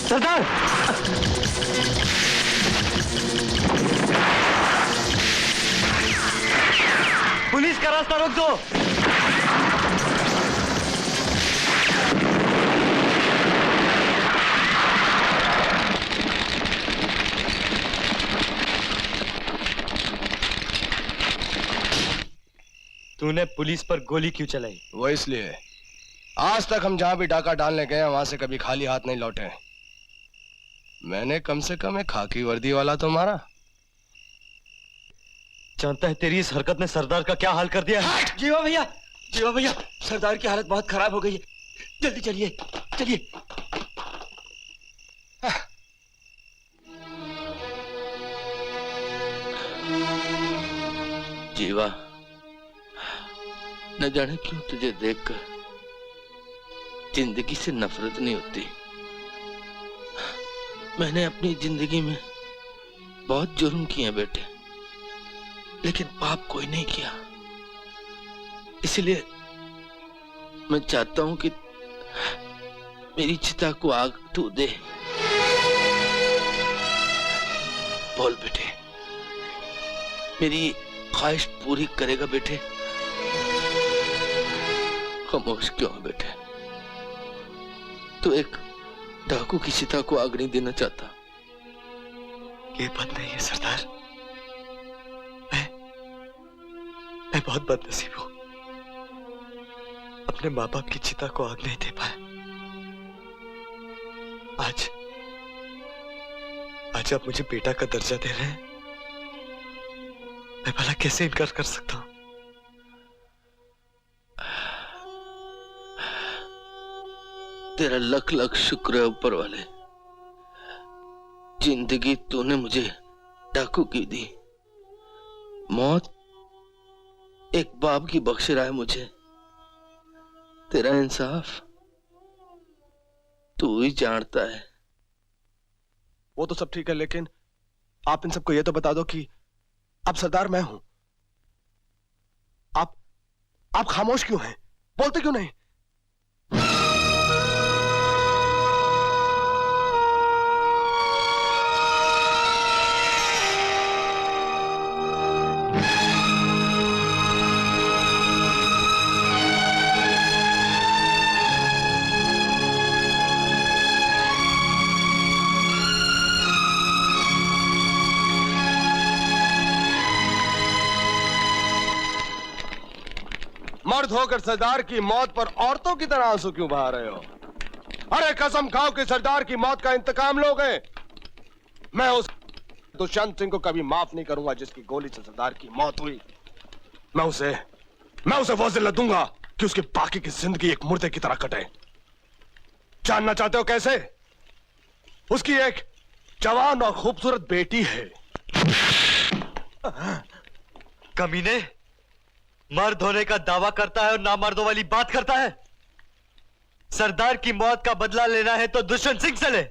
Speaker 16: सरदार! पुलिस का रास्ता रोक दो। तूने पुलिस पर गोली क्यों चलाई?
Speaker 10: वो इसलिए, आज तक हम जहां भी डाका डालने गए वहां से कभी खाली हाथ नहीं लौटे। मैंने कम से कम एक खाकी वर्दी वाला तो मारा।
Speaker 16: जानता है तेरी इस हरकत ने सरदार का क्या हाल कर दिया है?
Speaker 3: जीवा भैया, जीवा भैया, सरदार की हालत बहुत खराब हो गई है, जल्दी चलिए, चलिए।
Speaker 9: जीवा, न जाने क्यों तुझे देखकर जिंदगी से नफरत नहीं होती। मैंने अपनी जिंदगी में बहुत जुर्म किए बेटे, लेकिन पाप कोई नहीं किया। इसलिए मैं चाहता हूं कि मेरी चिता को आग तू दे। बोल बेटे, मेरी ख्वाहिश पूरी करेगा बेटे? खामोश क्यों है बेटे? तू एक डाकू की चिता को आग नहीं देना चाहता?
Speaker 16: ये बात नहीं है सरदार। मैं बहुत बदनसीब हूं, अपने माँ बाप की चिता को आग नहीं दे पाया। आज आप मुझे बेटा का दर्जा दे रहे हैं, मैं भला कैसे इनकार कर सकता हूं?
Speaker 9: तेरा लख लख शुक्र है ऊपर वाले, जिंदगी तूने मुझे डाकू की दी, मौत एक बाप की बख्श रहा है मुझे। तेरा इंसाफ तू ही जानता है।
Speaker 10: वो तो सब ठीक है, लेकिन आप इन सबको ये तो बता दो कि अब सरदार मैं हूं। आप खामोश क्यों हैं? बोलते क्यों नहीं? मर्द होकर सरदार की मौत पर औरतों की तरह आंसू क्यों बहा रहे हो? अरे कसम खाओ कि सरदार की मौत का इंतकाम लोगे। मैं उस दुष्यंत सिंह को कभी माफ नहीं करूंगा जिसकी गोली से सरदार की मौत हुई। मैं उसे वो जिल्लत दूंगा कि उसकी बाकी की जिंदगी एक मुर्दे की तरह कटे। जानना चाहते हो कैसे? उसकी एक जवान और खूबसूरत बेटी है।
Speaker 16: कमीने, मर्द होने का दावा करता है और नामर्दों वाली बात करता है। सरदार की मौत का बदला लेना है तो दुष्यंत सिंह से ले।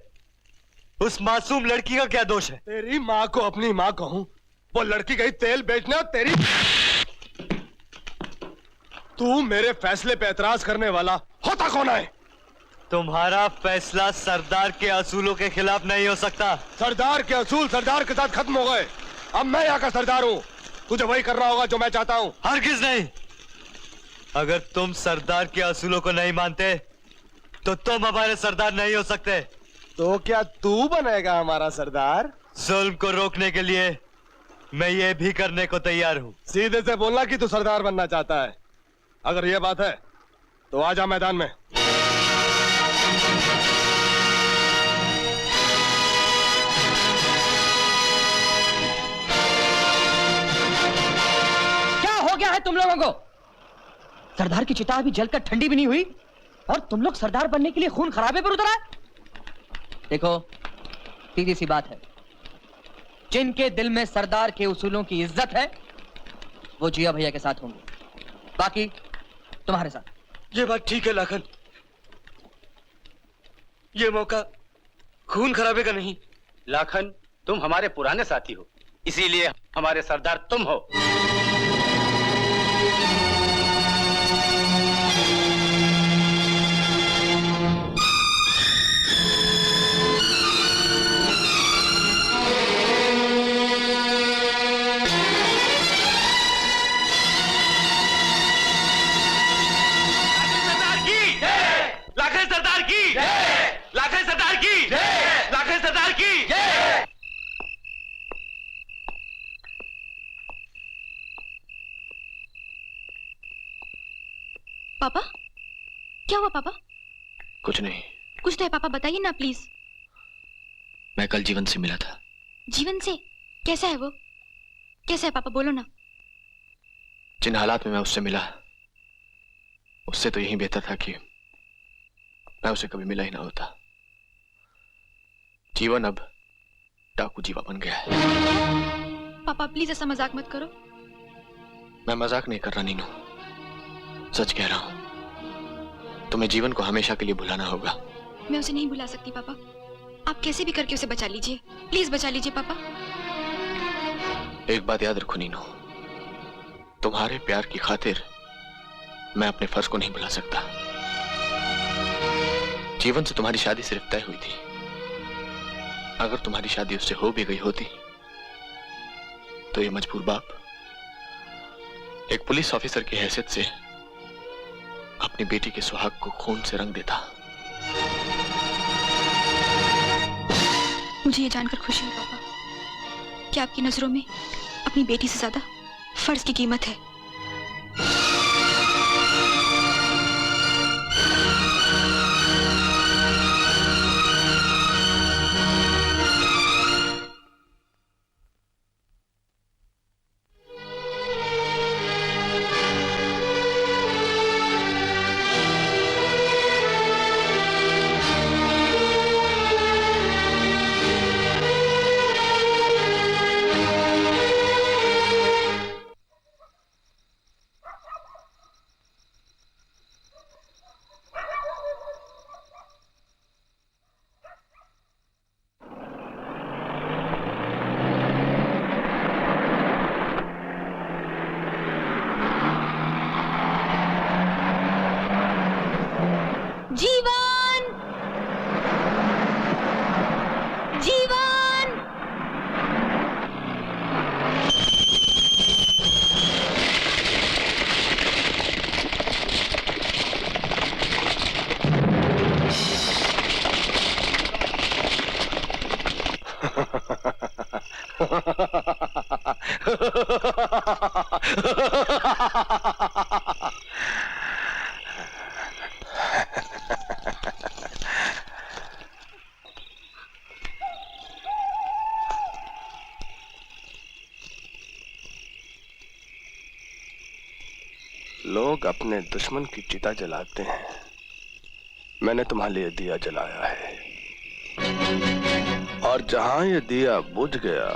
Speaker 16: उस मासूम लड़की का क्या दोष है?
Speaker 10: तेरी माँ को अपनी माँ कहूं, वो लड़की गई तेल बेचने और तेरी तू मेरे फैसले पे एतराज करने वाला होता कौन है?
Speaker 16: तुम्हारा फैसला सरदार के असूलों के खिलाफ नहीं हो सकता।
Speaker 10: सरदार के असूल सरदार के साथ खत्म हो गए। अब मैं यहाँ का सरदार हूँ, तुझे वही करना होगा जो मैं चाहता हूँ।
Speaker 16: हरगिज नहीं। अगर तुम सरदार के असूलों को नहीं मानते तो तुम हमारे सरदार नहीं हो सकते।
Speaker 10: तो क्या तू बनेगा हमारा सरदार?
Speaker 16: जुल्म को रोकने के लिए मैं ये भी करने को तैयार हूँ।
Speaker 10: सीधे से बोलना कि तू सरदार बनना चाहता है। अगर ये बात है तो आजा मैदान में।
Speaker 3: क्या है तुम लोगों को? सरदार की चिता अभी जलकर ठंडी भी नहीं हुई और तुम लोग सरदार बनने के लिए खून खराबे पर उतर आए। देखो, सीधी सी बात है, जिनके दिल में सरदार के उसूलों की इज्जत है वो जिया भैया के साथ होंगे, बाकी तुम्हारे साथ।
Speaker 16: ये बात ठीक है लाखन, ये मौका खून खराबे का नहीं।
Speaker 2: लाखन, तुम हमारे पुराने साथी हो, इसीलिए हमारे सरदार तुम हो।
Speaker 1: पापा, क्या हुआ पापा?
Speaker 7: कुछ नहीं।
Speaker 1: कुछ तो है पापा, बताइए ना प्लीज।
Speaker 7: मैं कल जीवन से मिला था।
Speaker 1: जीवन से? कैसा है वो? कैसा है पापा, बोलो ना।
Speaker 7: जिन हालात में मैं उससे मिला, उससे तो यही बेहतर था कि मैं उसे कभी मिला ही ना होता। जीवन अब डाकू जीवा बन गया है।
Speaker 1: पापा प्लीज ऐसा मजाक मत करो।
Speaker 7: मैं मजाक नहीं कर रहा नीनू, सच कह रहा हूं। तुम्हें जीवन को हमेशा के लिए भुलाना होगा।
Speaker 1: मैं उसे नहीं भुला सकती पापा, आप कैसे भी करके उसे बचा लीजिए, प्लीज बचा लीजिए पापा।
Speaker 7: एक बात याद रखो नीनू, तुम्हारे प्यार की खातिर मैं अपने फर्ज को नहीं भुला सकता। जीवन से तुम्हारी शादी सिर्फ तय हुई थी। अगर तुम्हारी शादी उससे हो भी गई होती तो ये मजबूर बाप एक पुलिस ऑफिसर की हैसियत से अपनी बेटी के सुहाग को खून से रंग देता।
Speaker 6: मुझे ये जानकर खुशी हुई पापा कि आपकी नजरों में अपनी बेटी से ज्यादा फर्ज की कीमत है।
Speaker 1: जीवन, जीवन।
Speaker 10: लोग अपने दुश्मन की चिता जलाते हैं, मैंने तुम्हारे लिए दिया जलाया है, और जहां ये दिया बुझ गया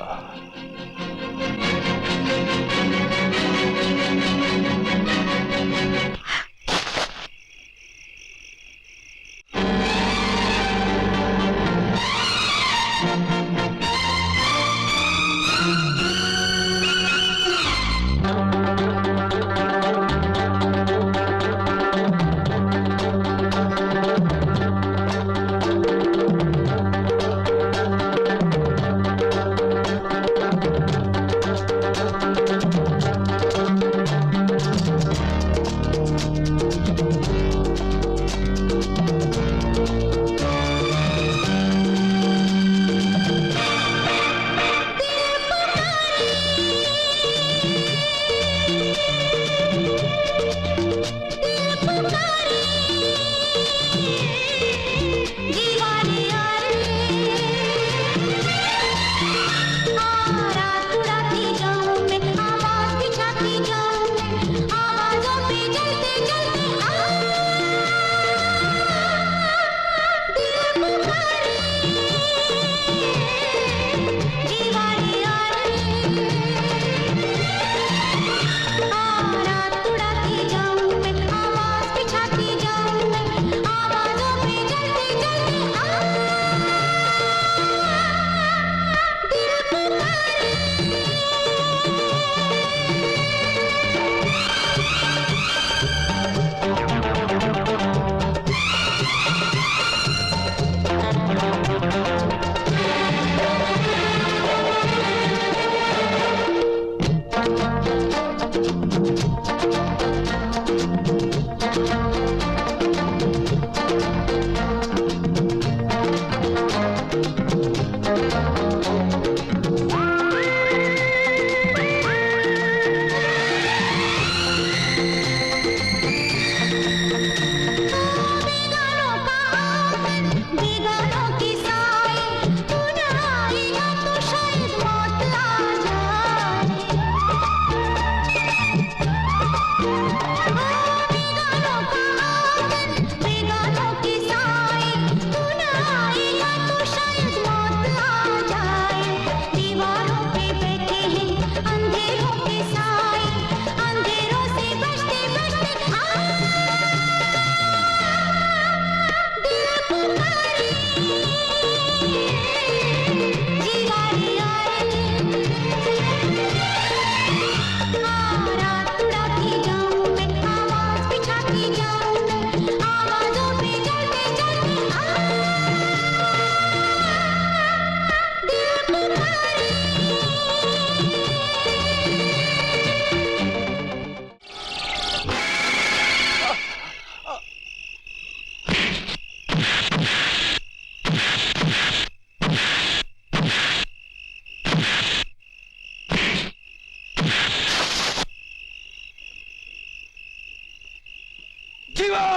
Speaker 4: जीवा,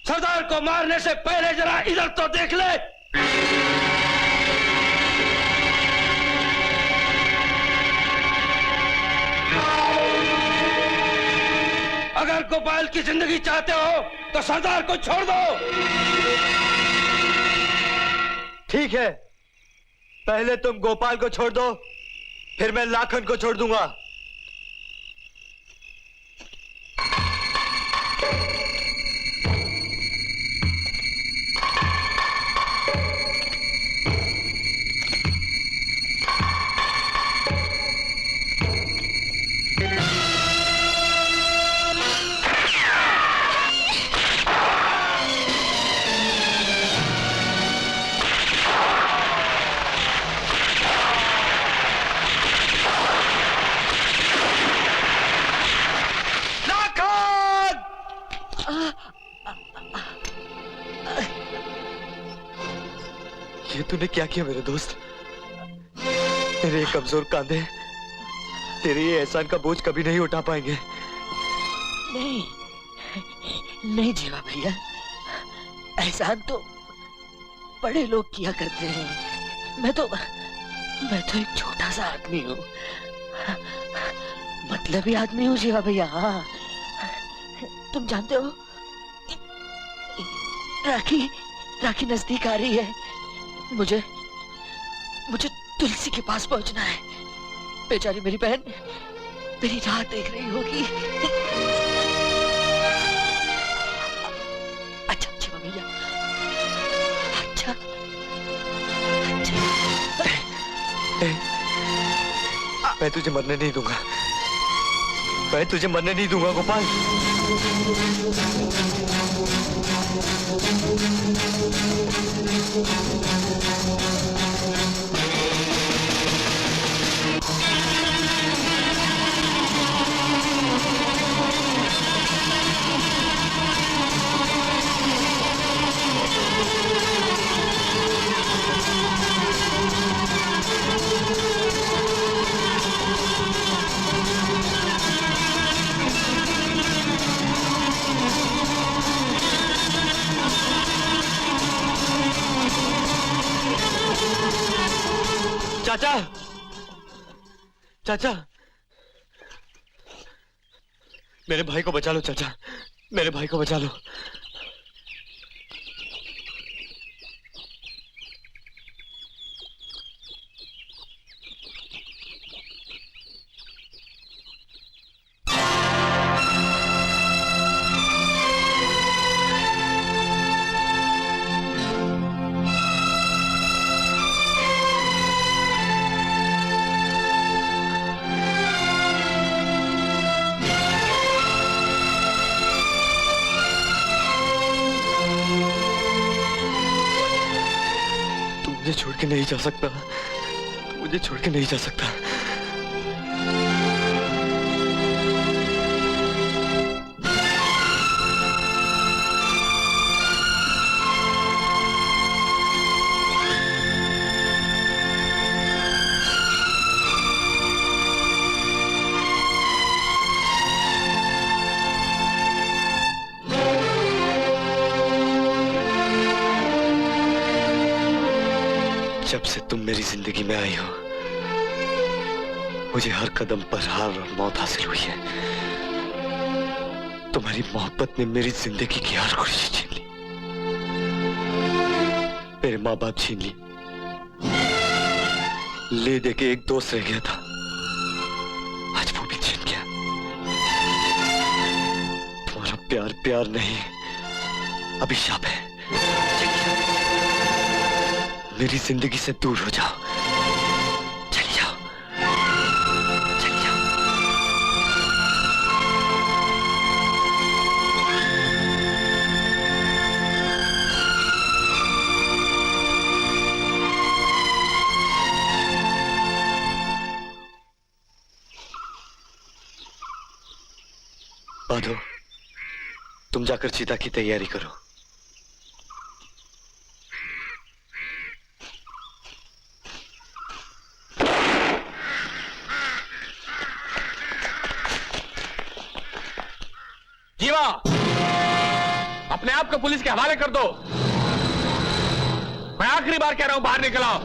Speaker 4: सरदार को मारने से पहले जरा इधर तो देख ले। अगर गोपाल की जिंदगी चाहते हो तो सरदार को छोड़ दो।
Speaker 16: ठीक है, पहले तुम गोपाल को छोड़ दो, फिर मैं लाखन को छोड़ दूंगा। ये तूने क्या किया मेरे दोस्त? तेरे ये कमजोर कांधे तेरे ये एहसान का बोझ कभी नहीं उठा पाएंगे।
Speaker 20: नहीं नहीं जीवा भैया, एहसान तो बड़े लोग किया करते हैं। मैं तो एक छोटा सा आदमी हूँ, मतलबी आदमी हूँ जीवा भैया। हाँ, तुम जानते हो राखी नजदीक आ रही है। मुझे तुलसी के पास पहुंचना है। बेचारी मेरी बहन मेरी राह देख रही होगी। अच्छा जीवा भैया, अच्छा
Speaker 16: मैं तुझे मरने नहीं दूंगा, मैं तुझे मरने नहीं दूंगा गोपाल। चाचा, चाचा, मेरे भाई को बचा लो चाचा, मेरे भाई को बचा लो। मुझे छोड़ के नहीं जा सकता, मुझे छोड़ के नहीं जा सकता। जब से तुम मेरी जिंदगी में आई हो, मुझे हर कदम पर हार और मौत हासिल हुई है। तुम्हारी मोहब्बत ने मेरी जिंदगी की हर खुशी छीन ली, मेरे माँ बाप छीन ली, ले दे के एक दोस्त रह गया था, आज वो भी छीन गया। तुम्हारा प्यार प्यार नहीं, अभिशाप है। मेरी जिंदगी से दूर हो जाओ, चली जाओ, चली जाओ। बाधो, तुम जाकर चीता की तैयारी करो।
Speaker 7: जीवा, अपने आप को पुलिस के हवाले कर दो। मैं आखिरी बार कह रहा हूं, बाहर निकल आओ।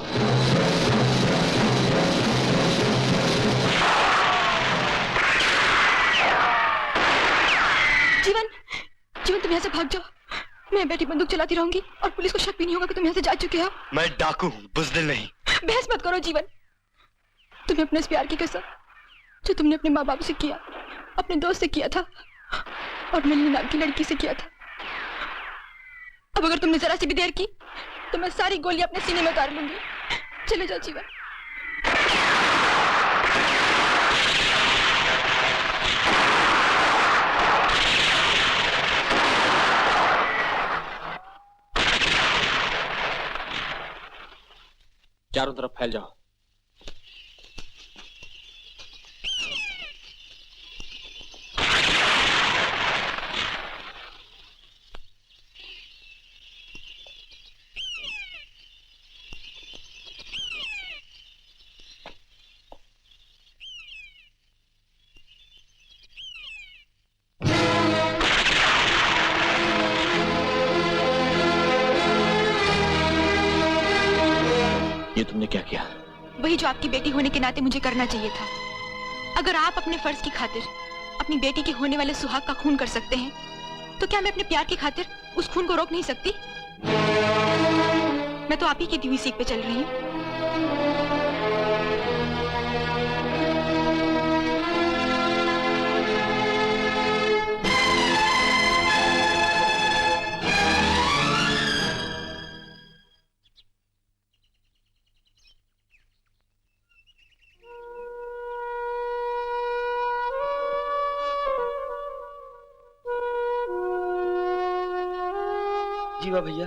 Speaker 1: जीवन, जीवन तुम यहाँ से भाग जाओ। मैं बैठी बंदूक चलाती रहूंगी और पुलिस को शक भी नहीं होगा कि तुम यहाँ से जा चुके हो।
Speaker 16: मैं डाकू हूँ, बुज़दिल नहीं।
Speaker 1: बहस मत करो जीवन। तुम्हें अपने इस प्यार की कसम जो तुमने अपने माँ बाप से किया, अपने दोस्त से किया था और नलिनी नाम की लड़की से किया था, अब अगर तुमने जरा सी भी देर की तो मैं सारी गोलियां अपने सीने में उतार लूंगी। चले जाओ जीवन।
Speaker 7: चारों तरफ फैल जाओ। ये तुमने क्या किया?
Speaker 1: वही जो आपकी बेटी होने के नाते मुझे करना चाहिए था। अगर आप अपने फर्ज की खातिर अपनी बेटी के होने वाले सुहाग का खून कर सकते हैं, तो क्या मैं अपने प्यार की खातिर उस खून को रोक नहीं सकती? मैं तो आप ही की दी हुई सीख पे चल रही हूँ।
Speaker 3: जीवा भैया,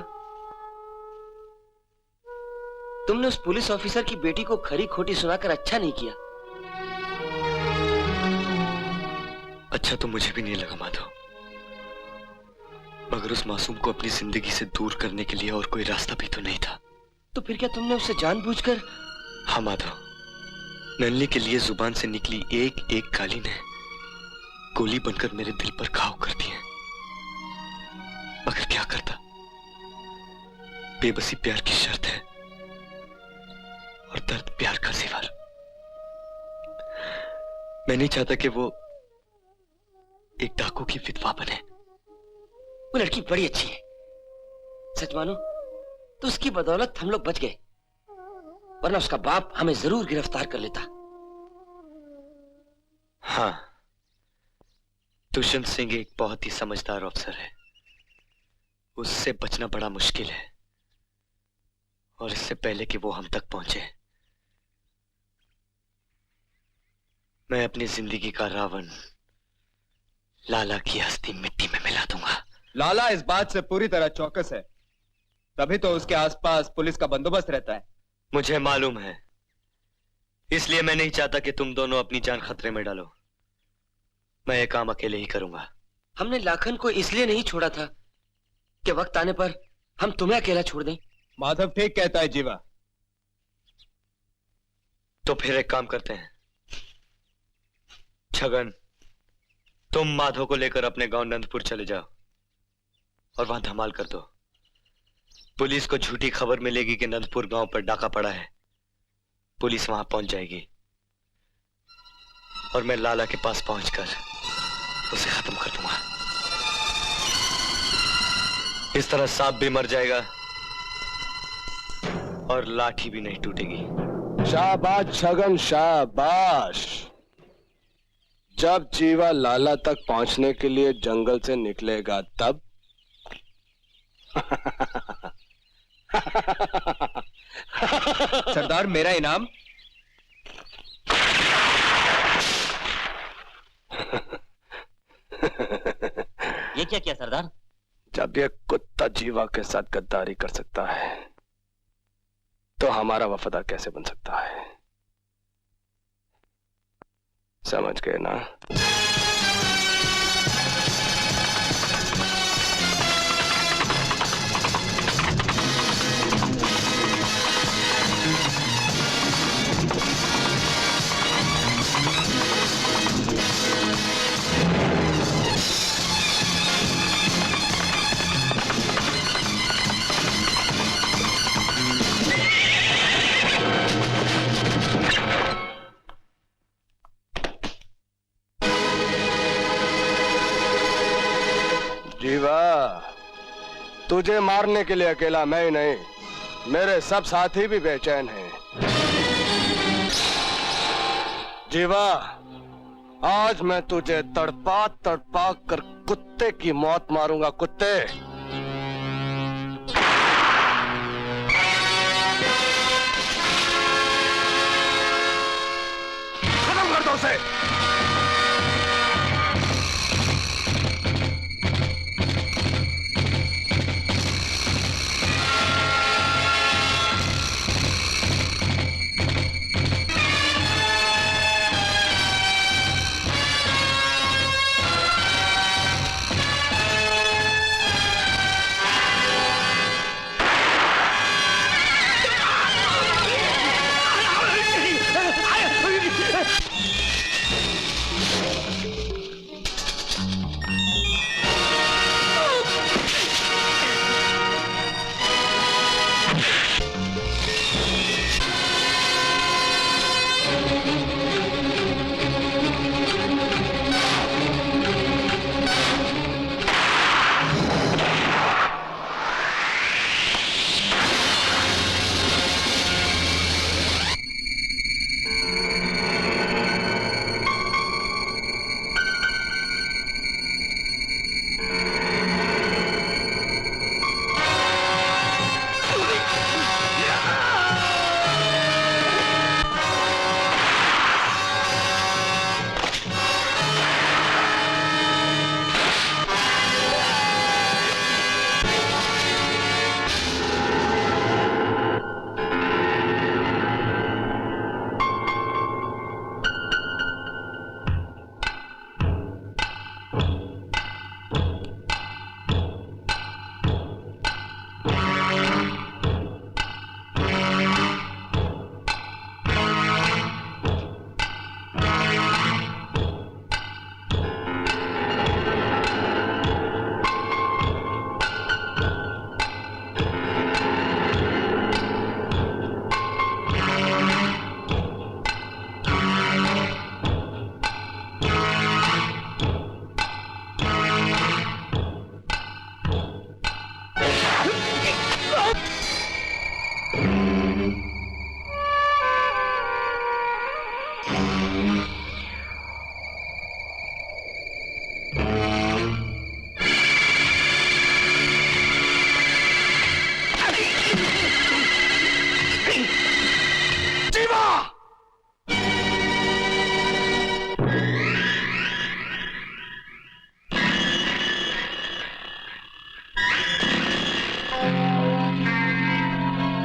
Speaker 3: तुमने उस पुलिस ऑफिसर की बेटी को खरी खोटी सुनाकर अच्छा नहीं किया।
Speaker 16: अच्छा तो मुझे भी नहीं लगा माधव, मगर उस मासूम को अपनी जिंदगी से दूर करने के लिए और कोई रास्ता भी तो नहीं था।
Speaker 3: तो फिर क्या तुमने उसे जानबूझकर?
Speaker 16: हाँ माधव, नलिनी के लिए जुबान से निकली एक एक गाली ने गोली बनकर मेरे दिल पर घाव कर दिए। मगर क्या करता, बेबसी प्यार की शर्त है और दर्द प्यार का ज़ेवर। मैं नहीं चाहता कि वो एक डाकू की विधवा बने।
Speaker 3: वो लड़की बड़ी अच्छी है, सच मानो तो उसकी बदौलत हम लोग बच गए, वरना उसका बाप हमें जरूर गिरफ्तार कर लेता।
Speaker 16: हाँ, दुष्यंत सिंह एक बहुत ही समझदार अफसर है, उससे बचना बड़ा मुश्किल है। और इससे पहले कि वो हम तक पहुंचे, मैं अपनी जिंदगी का रावण लाला की हस्ती मिट्टी में मिला दूंगा।
Speaker 18: लाला इस बात से पूरी तरह चौकस है, तभी तो उसके आसपास पुलिस का बंदोबस्त रहता है।
Speaker 16: मुझे मालूम है, इसलिए मैं नहीं चाहता कि तुम दोनों अपनी जान खतरे में डालो। मैं ये काम अकेले ही करूंगा।
Speaker 3: हमने लाखन को इसलिए नहीं छोड़ा था कि वक्त आने पर हम तुम्हें अकेला छोड़ दें।
Speaker 18: माधव ठीक कहता है जीवा।
Speaker 16: तो फिर एक काम करते हैं, छगन तुम माधव को लेकर अपने गांव नंदपुर चले जाओ और वहां धमाल कर दो। पुलिस को झूठी खबर मिलेगी कि नंदपुर गांव पर डाका पड़ा है, पुलिस वहां पहुंच जाएगी और मैं लाला के पास पहुंचकर उसे खत्म कर दूंगा। इस तरह सांप भी मर जाएगा और लाठी भी नहीं टूटेगी।
Speaker 10: शाबाश छगन, शाबाश। जब जीवा लाला तक पहुंचने के लिए जंगल से निकलेगा तब
Speaker 18: सरदार, मेरा इनाम।
Speaker 13: ये क्या किया सरदार?
Speaker 10: जब ये कुत्ता जीवा के साथ गद्दारी कर सकता है तो हमारा वफादार कैसे बन सकता है? समझ गए ना? जीवा, तुझे मारने के लिए अकेला मैं ही नहीं, मेरे सब साथी भी बेचैन हैं। जीवा, आज मैं तुझे तड़पा तड़पा कर कुत्ते की मौत मारूंगा। कुत्ते, खत्म कर दो उसे।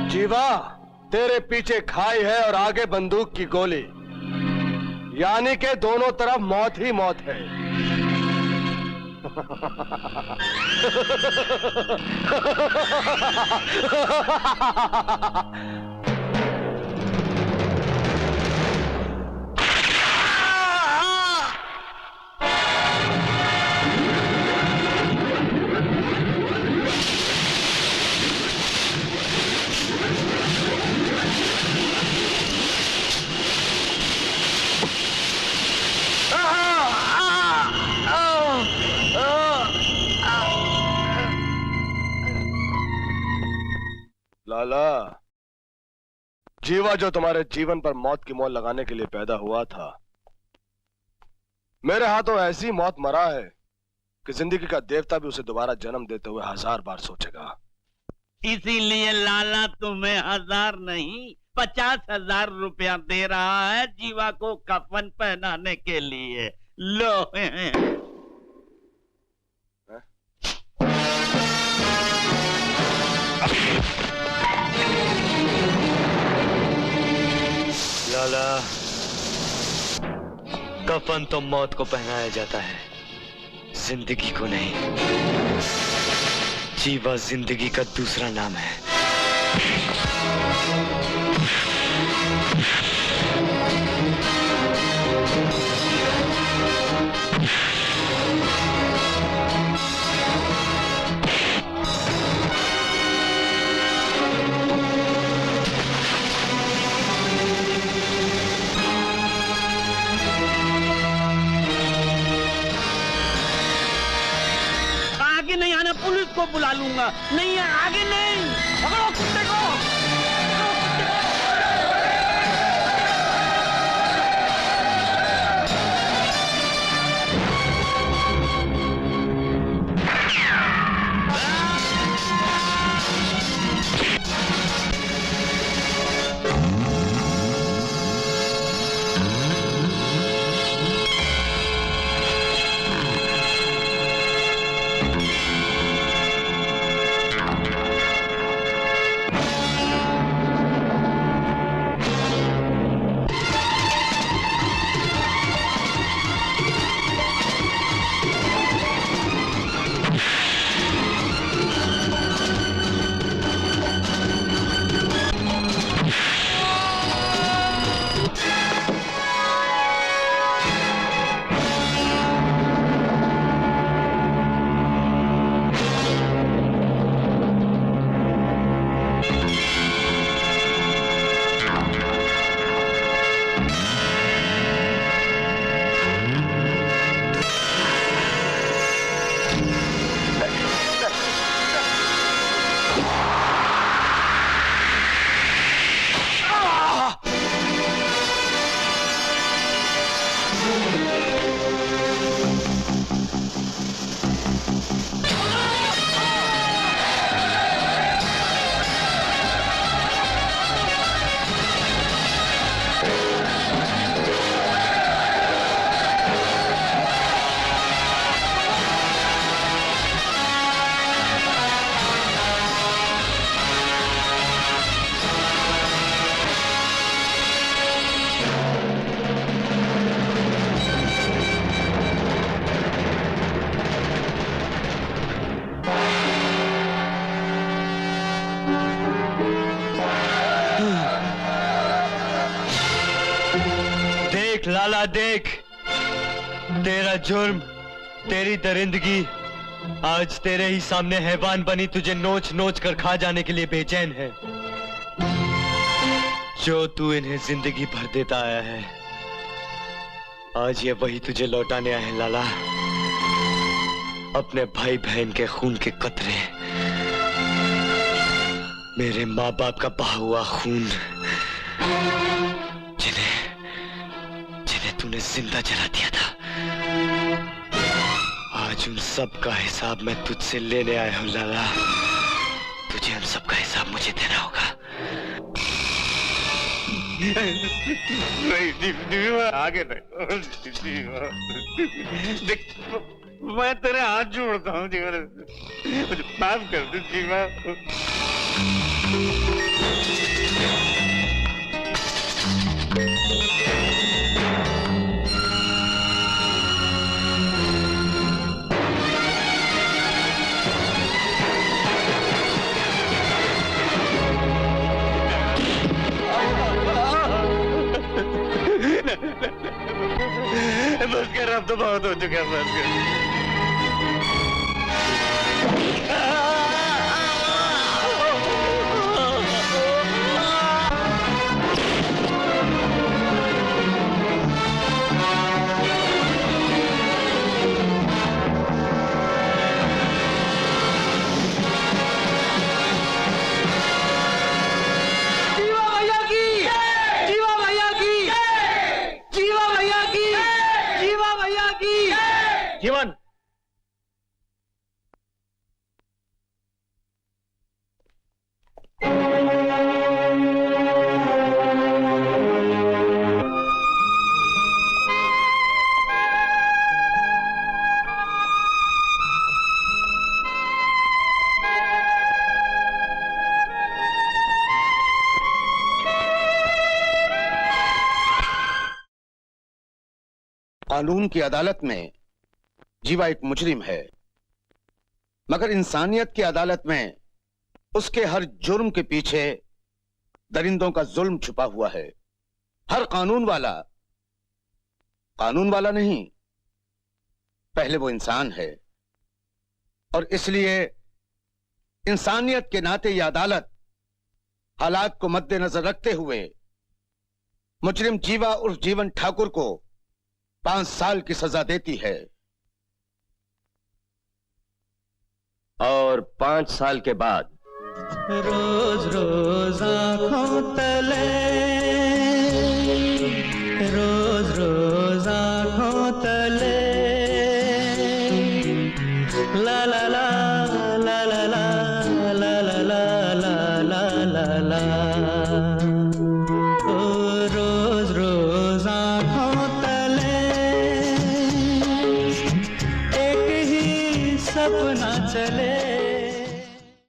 Speaker 10: जीवा, तेरे पीछे खाई है और आगे बंदूक की गोली, यानी के दोनों तरफ मौत ही मौत है। लाला, जीवा जो तुम्हारे जीवन पर मौत की मोल लगाने के लिए पैदा हुआ था, मेरे हाथों ऐसी मौत मरा है कि जिंदगी का देवता भी उसे दोबारा जन्म देते हुए 1000 बार सोचेगा।
Speaker 21: इसीलिए लाला तुम्हें 1000 नहीं 50,000 रुपया दे रहा है जीवा को कफन पहनाने के लिए। लो।
Speaker 16: लाला, कफन तो मौत को पहनाया जाता है, जिंदगी को नहीं। जीवा जिंदगी का दूसरा नाम है।
Speaker 21: आगे मैं पुलिस को बुला लूंगा। नहीं है आगे नहीं। पकड़ो कुत्ते को।
Speaker 16: लाला देख, तेरा जुर्म, तेरी दरिंदगी आज तेरे ही सामने हैवान बनी तुझे नोच नोच कर खा जाने के लिए बेचैन है। जो तू इन्हें जिंदगी भर देता आया है, आज ये वही तुझे लौटाने आए हैं लाला। अपने भाई बहन के खून के कतरे, मेरे माँ बाप का बहा हुआ खून, तूने जिंदा जला दिया था, आज उन सब का हिसाब मैं तुझसे लेने आया हूं लाला। तुझे उन सब का हिसाब मुझे देना होगा।
Speaker 21: नहीं, आगे नहीं। देख, मैं तेरे हाथ जोड़ता हूँ जीवन, मुझे माफ कर दे जीवा। बस कर, अब तो बहुत हो चुका है, बस कर।
Speaker 16: जीवन,
Speaker 10: कानून की अदालत में जीवा एक मुजरिम है, मगर इंसानियत की अदालत में उसके हर जुर्म के पीछे दरिंदों का जुल्म छुपा हुआ है। हर कानून वाला नहीं, पहले वो इंसान है, और इसलिए इंसानियत के नाते यह अदालत हालात को मद्देनजर रखते हुए मुजरिम जीवा उर्फ जीवन ठाकुर को 5 साल की सजा देती है। और 5 साल के बाद
Speaker 13: रोज रोज आँखों तले, रोज रोज आँखों तले, ला ला ला ला ला ला ला ला ला ला ला ला।